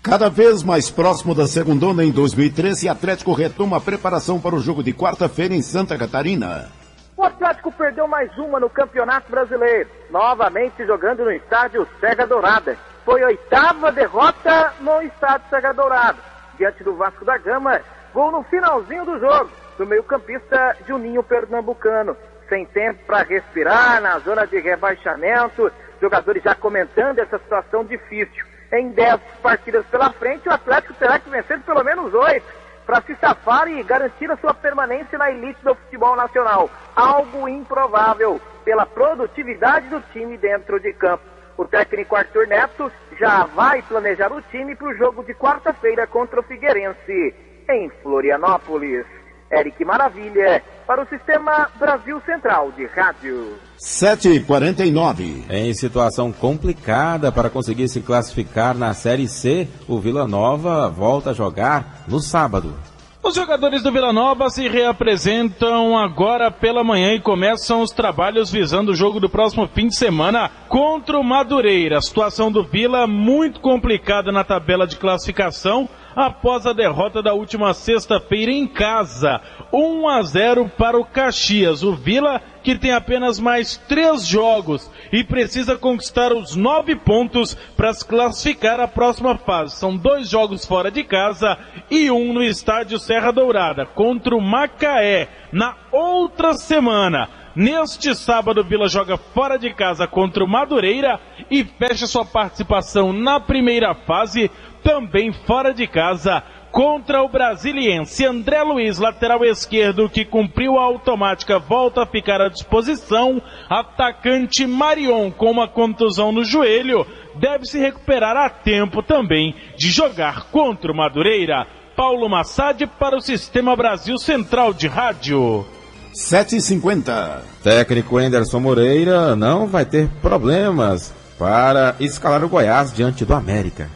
Cada vez mais próximo da segundona em 2013, Atlético retoma a preparação para o jogo de quarta-feira em Santa Catarina. O Atlético perdeu mais uma no Campeonato Brasileiro, novamente jogando no estádio Serra Dourada. Foi a 8ª derrota no estádio Serra Dourada, diante do Vasco da Gama. Gol no finalzinho do jogo, do meio-campista Juninho Pernambucano. Sem tempo para respirar, na zona de rebaixamento, jogadores já comentando essa situação difícil. Em 10 partidas pela frente, o Atlético terá que vencer pelo menos 8 para se safar e garantir a sua permanência na elite do futebol nacional. Algo improvável pela produtividade do time dentro de campo. O técnico Arthur Neto já vai planejar o time para o jogo de quarta-feira contra o Figueirense, em Florianópolis. Eric Maravilha, para o Sistema Brasil Central de Rádio. 7h49. Em situação complicada para conseguir se classificar na Série C, o Vila Nova volta a jogar no sábado. Os jogadores do Vila Nova se reapresentam agora pela manhã e começam os trabalhos visando o jogo do próximo fim de semana contra o Madureira. A situação do Vila muito complicada na tabela de classificação após a derrota da última sexta-feira em casa. 1-0 para o Caxias. O Vila, que tem apenas mais 3 jogos e precisa conquistar os 9 pontos para se classificar à próxima fase. São 2 jogos fora de casa e 1 no estádio Serra Dourada contra o Macaé na outra semana. Neste sábado, o Vila joga fora de casa contra o Madureira e fecha sua participação na primeira fase, também fora de casa, Contra o Brasiliense, André Luiz, lateral esquerdo, que cumpriu a automática, volta a ficar à disposição. Atacante Marion, com uma contusão no joelho, deve se recuperar a tempo também de jogar contra o Madureira. Paulo Massad para o Sistema Brasil Central de Rádio. 7h50. Técnico Anderson Moreira não vai ter problemas para escalar o Goiás diante do América.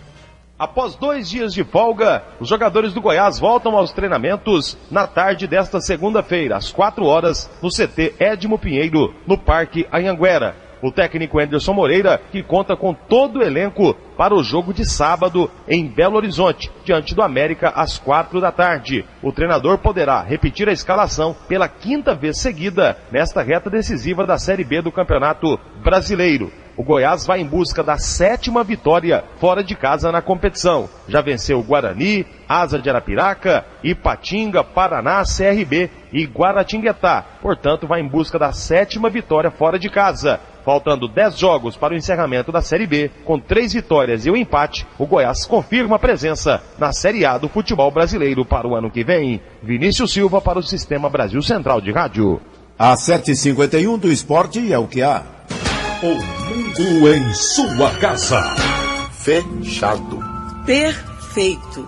Após 2 dias de folga, os jogadores do Goiás voltam aos treinamentos na tarde desta segunda-feira, às 4 horas, no CT Edmo Pinheiro, no Parque Anhanguera. O técnico Anderson Moreira, que conta com todo o elenco para o jogo de sábado em Belo Horizonte, diante do América, às 4 da tarde. O treinador poderá repetir a escalação pela 5ª vez seguida nesta reta decisiva da Série B do Campeonato Brasileiro. O Goiás vai em busca da 7ª vitória fora de casa na competição. Já venceu o Guarani, Asa de Arapiraca, Ipatinga, Paraná, CRB e Guaratinguetá. Portanto, vai em busca da 7ª vitória fora de casa. Faltando 10 jogos para o encerramento da Série B, com 3 vitórias e um empate, o Goiás confirma a presença na Série A do futebol brasileiro para o ano que vem. Vinícius Silva para o Sistema Brasil Central de Rádio. Às 7h51 do esporte é o que há. O mundo em sua casa. Fechado. Perfeito.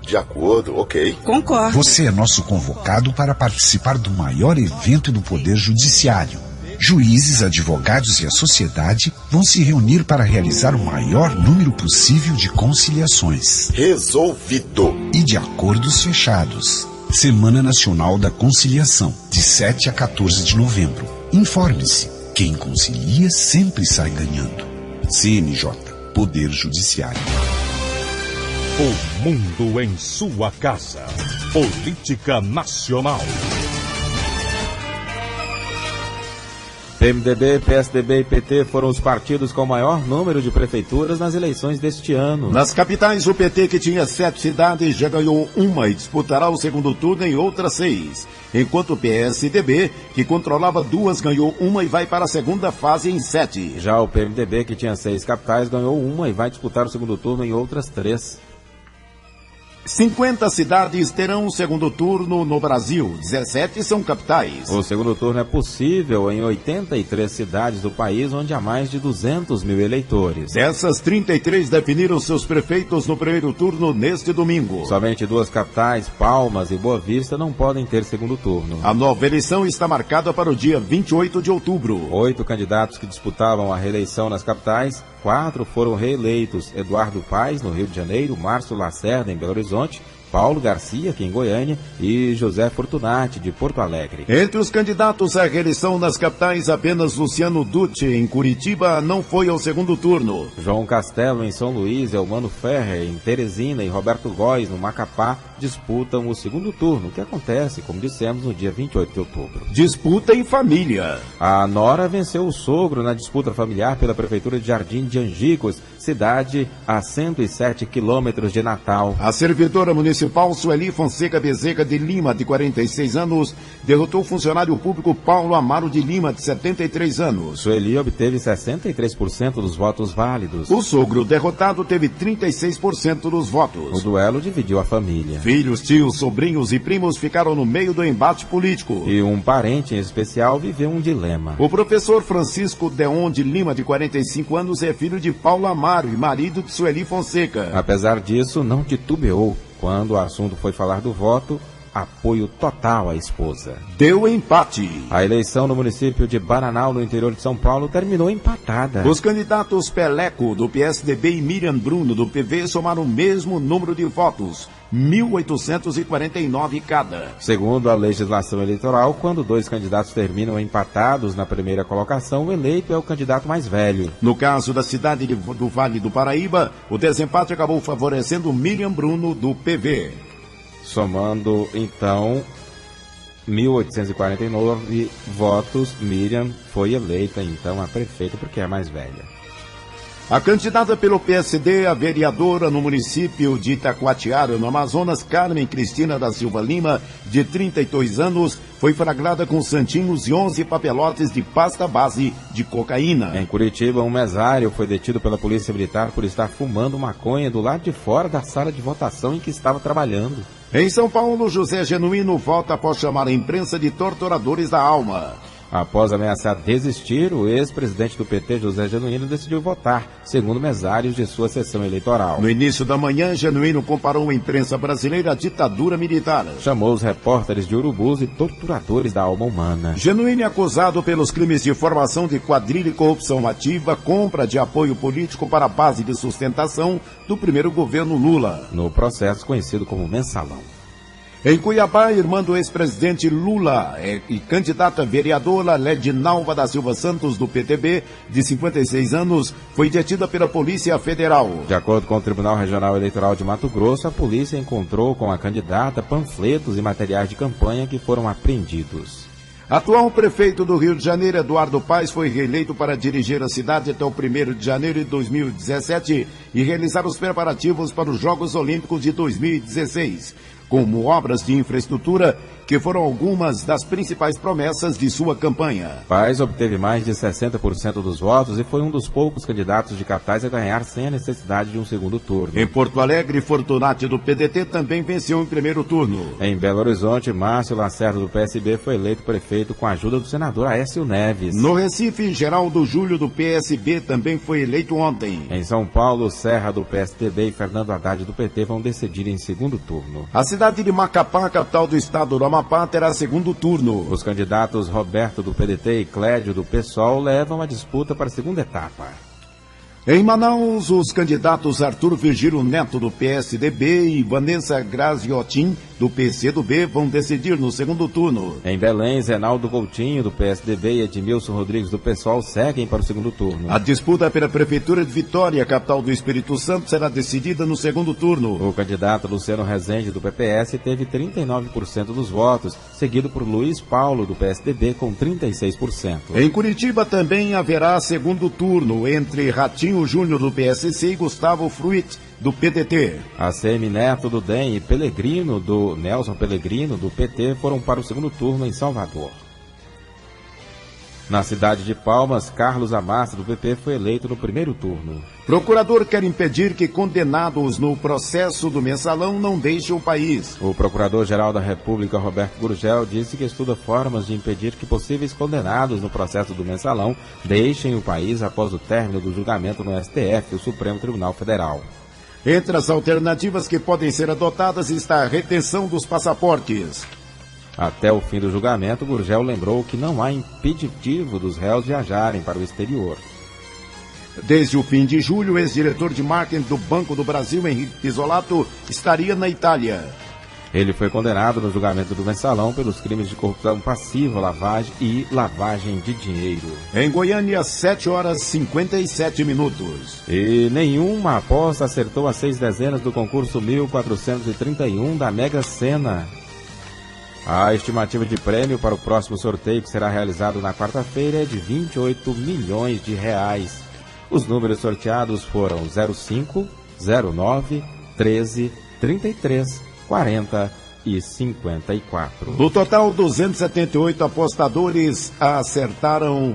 De acordo, ok. Concordo. Você é nosso convocado para participar do maior evento do Poder Judiciário. Juízes, advogados e a sociedade vão se reunir para realizar o maior número possível de conciliações. Resolvido. E de acordos fechados. Semana Nacional da Conciliação, de 7 a 14 de novembro. Informe-se. Quem concilia sempre sai ganhando. CNJ, Poder Judiciário. O mundo em sua casa. Política Nacional. PMDB, PSDB e PT foram os partidos com o maior número de prefeituras nas eleições deste ano. Nas capitais, o PT, que tinha 7 cidades, já ganhou uma e disputará o segundo turno em outras 6. Enquanto o PSDB, que controlava 2, ganhou uma e vai para a segunda fase em 7. Já o PMDB, que tinha 6 capitais, ganhou uma e vai disputar o segundo turno em outras 3. 50 cidades terão o segundo turno no Brasil, 17 são capitais. O segundo turno é possível em 83 cidades do país, onde há mais de 200 mil eleitores. Dessas, 33 definiram seus prefeitos no primeiro turno neste domingo. Somente 2 capitais, Palmas e Boa Vista, não podem ter segundo turno. A nova eleição está marcada para o dia 28 de outubro. 8 candidatos que disputavam a reeleição nas capitais, 4 foram reeleitos: Eduardo Paes, no Rio de Janeiro, Márcio Lacerda, em Belo Horizonte, Paulo Garcia, aqui em Goiânia, e José Fortunati, de Porto Alegre. Entre os candidatos à reeleição nas capitais, apenas Luciano Dutti, em Curitiba, não foi ao segundo turno. João Castelo, em São Luís, Elmano Ferrer, em Teresina, e Roberto Góes, no Macapá, disputam o segundo turno, que acontece, como dissemos, no dia 28 de outubro. Disputa em família. A nora venceu o sogro na disputa familiar pela Prefeitura de Jardim de Angicos, cidade a 107 quilômetros de Natal. A servidora municipal Sueli Fonseca Bezerra de Lima, de 46 anos, derrotou o funcionário público Paulo Amaro de Lima, de 73 anos. Sueli obteve 63% dos votos válidos. O sogro derrotado teve 36% dos votos. O duelo dividiu a família. Filhos, tios, sobrinhos e primos ficaram no meio do embate político. E um parente em especial viveu um dilema. O professor Francisco Deon de Lima, de 45 anos, é filho de Paulo Amaro e marido de Sueli Fonseca. Apesar disso, não titubeou. Quando o assunto foi falar do voto, apoio total à esposa. Deu empate. A eleição no município de Bananal, no interior de São Paulo, terminou empatada. Os candidatos Peleco, do PSDB, e Miriam Bruno, do PV, somaram o mesmo número de votos, 1.849 cada. Segundo a legislação eleitoral, quando 2 candidatos terminam empatados na primeira colocação, o eleito é o candidato mais velho. No caso da cidade do Vale do Paraíba, o desempate acabou favorecendo Miriam Bruno, do PV. Somando, então, 1.849 votos, Miriam foi eleita, então, a prefeita, porque é a mais velha. A candidata pelo PSD, a vereadora no município de Itacoatiara, no Amazonas, Carmen Cristina da Silva Lima, de 32 anos, foi flagrada com santinhos e 11 papelotes de pasta base de cocaína. Em Curitiba, um mesário foi detido pela Polícia Militar por estar fumando maconha do lado de fora da sala de votação em que estava trabalhando. Em São Paulo, José Genuíno volta após chamar a imprensa de torturadores da alma. Após ameaçar desistir, o ex-presidente do PT, José Genuíno, decidiu votar, segundo mesários de sua sessão eleitoral. No início da manhã, Genuíno comparou a imprensa brasileira à ditadura militar. Chamou os repórteres de urubus e torturadores da alma humana. Genuíno é acusado pelos crimes de formação de quadrilha e corrupção ativa, compra de apoio político para a base de sustentação do primeiro governo Lula. No processo conhecido como Mensalão. Em Cuiabá, irmã do ex-presidente Lula e candidata vereadora Ledinalva da Silva Santos, do PTB, de 56 anos, foi detida pela Polícia Federal. De acordo com o Tribunal Regional Eleitoral de Mato Grosso, a polícia encontrou com a candidata panfletos e materiais de campanha que foram apreendidos. Atual prefeito do Rio de Janeiro, Eduardo Paes, foi reeleito para dirigir a cidade até o 1º de janeiro de 2017 e realizar os preparativos para os Jogos Olímpicos de 2016. Como obras de infraestrutura, que foram algumas das principais promessas de sua campanha. Paes obteve mais de 60% dos votos e foi um dos poucos candidatos de capitais a ganhar sem a necessidade de um segundo turno. Em Porto Alegre, Fortunati do PDT também venceu em primeiro turno. Em Belo Horizonte, Márcio Lacerda do PSB foi eleito prefeito com a ajuda do senador Aécio Neves. No Recife, Geraldo Júlio do PSB também foi eleito ontem. Em São Paulo, Serra do PSDB e Fernando Haddad do PT vão decidir em segundo turno. A cidade de Macapá, capital do estado do Amapá, terá segundo turno. Os candidatos Roberto do PDT e Clédio do PSOL levam a disputa para a segunda etapa. Em Manaus, os candidatos Arthur Virgílio Neto do PSDB e Vanessa Graziotin do PCdoB vão decidir no segundo turno. Em Belém, Zenaldo Coutinho do PSDB e Edmilson Rodrigues do PSOL seguem para o segundo turno. A disputa pela Prefeitura de Vitória, capital do Espírito Santo, será decidida no segundo turno. O candidato Luciano Rezende do PPS teve 39% dos votos, seguido por Luiz Paulo do PSDB com 36%. Em Curitiba também haverá segundo turno entre Ratinho Júnior do PSC e Gustavo Fruit do PDT. ACM Neto do DEM e Nelson Pellegrino do PT foram para o segundo turno em Salvador. Na cidade de Palmas, Carlos Amassa do PP foi eleito no primeiro turno. Procurador quer impedir que condenados no processo do Mensalão não deixem o país. O Procurador-Geral da República, Roberto Gurgel, disse que estuda formas de impedir que possíveis condenados no processo do Mensalão deixem o país após o término do julgamento no STF, o Supremo Tribunal Federal. Entre as alternativas que podem ser adotadas está a retenção dos passaportes. Até o fim do julgamento, Gurgel lembrou que não há impeditivo dos réus viajarem para o exterior. Desde o fim de julho, o ex-diretor de marketing do Banco do Brasil, Henrique Pisolato, estaria na Itália. Ele foi condenado no julgamento do Mensalão pelos crimes de corrupção passiva, lavagem e lavagem de dinheiro. Em Goiânia, 7h57. E nenhuma aposta acertou as 6 dezenas do concurso 1431 da Mega Sena. A estimativa de prêmio para o próximo sorteio, que será realizado na quarta-feira, é de R$28 milhões. Os números sorteados foram 05, 09, 13, 33, 40 e 54. No total, 278 apostadores acertaram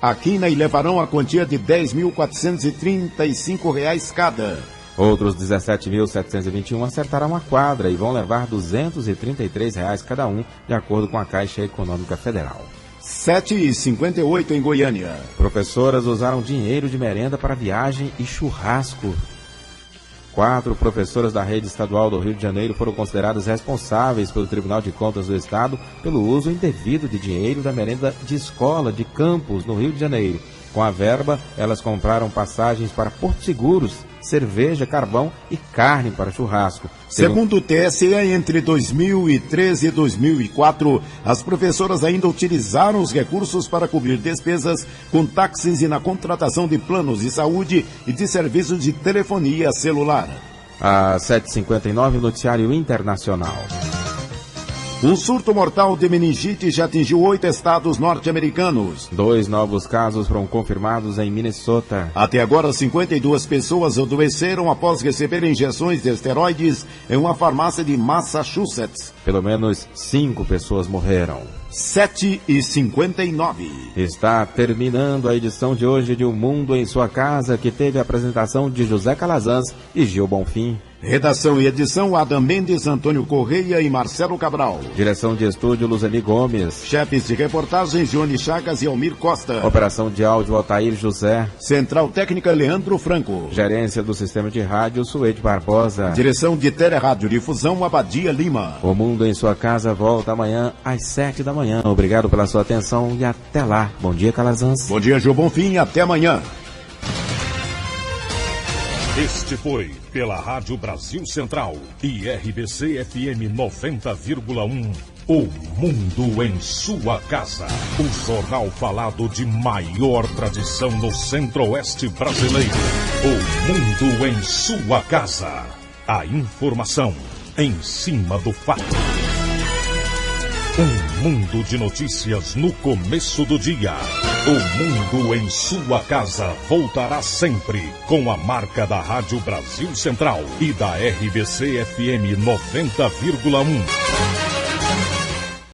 a quina e levarão a quantia de R$10.435 cada. Outros 17.721 acertaram a quadra e vão levar R$233 cada um, de acordo com a Caixa Econômica Federal. 7h58 em Goiânia. Professoras usaram dinheiro de merenda para viagem e churrasco. 4 professoras da rede estadual do Rio de Janeiro foram consideradas responsáveis pelo Tribunal de Contas do Estado pelo uso indevido de dinheiro da merenda de escola de campus no Rio de Janeiro. Com a verba, elas compraram passagens para Porto Seguros, cerveja, carvão e carne para churrasco. Segundo o TSE, entre 2013 e 2004, as professoras ainda utilizaram os recursos para cobrir despesas com táxis e na contratação de planos de saúde e de serviços de telefonia celular. Às 7h59, noticiário internacional. Um surto mortal de meningite já atingiu 8 estados norte-americanos. 2 novos casos foram confirmados em Minnesota. Até agora, 52 pessoas adoeceram após receberem injeções de esteroides em uma farmácia de Massachusetts. Pelo menos 5 pessoas morreram. 7h59. Está terminando a edição de hoje de O Mundo em Sua Casa, que teve a apresentação de José Calazans e Gil Bonfim. Redação e edição, Adam Mendes, Antônio Correia e Marcelo Cabral. Direção de estúdio, Luzeli Gomes. Chefes de reportagem, Johnny Chagas e Almir Costa. Operação de áudio, Altair José. Central técnica, Leandro Franco. Gerência do sistema de rádio, Suede Barbosa. Direção de Telerádio-Difusão, Abadia Lima. O Mundo em Sua Casa volta amanhã às 7 da manhã. Obrigado pela sua atenção e até lá. Bom dia, Calazans. Bom dia, Gil Bonfim. Até amanhã. Este foi, pela Rádio Brasil Central e RBC FM 90,1, O Mundo em Sua Casa. O jornal falado de maior tradição no Centro-Oeste brasileiro. O Mundo em Sua Casa. A informação em cima do fato. Um mundo de notícias no começo do dia. O Mundo em Sua Casa voltará sempre com a marca da Rádio Brasil Central e da RBC FM 90,1.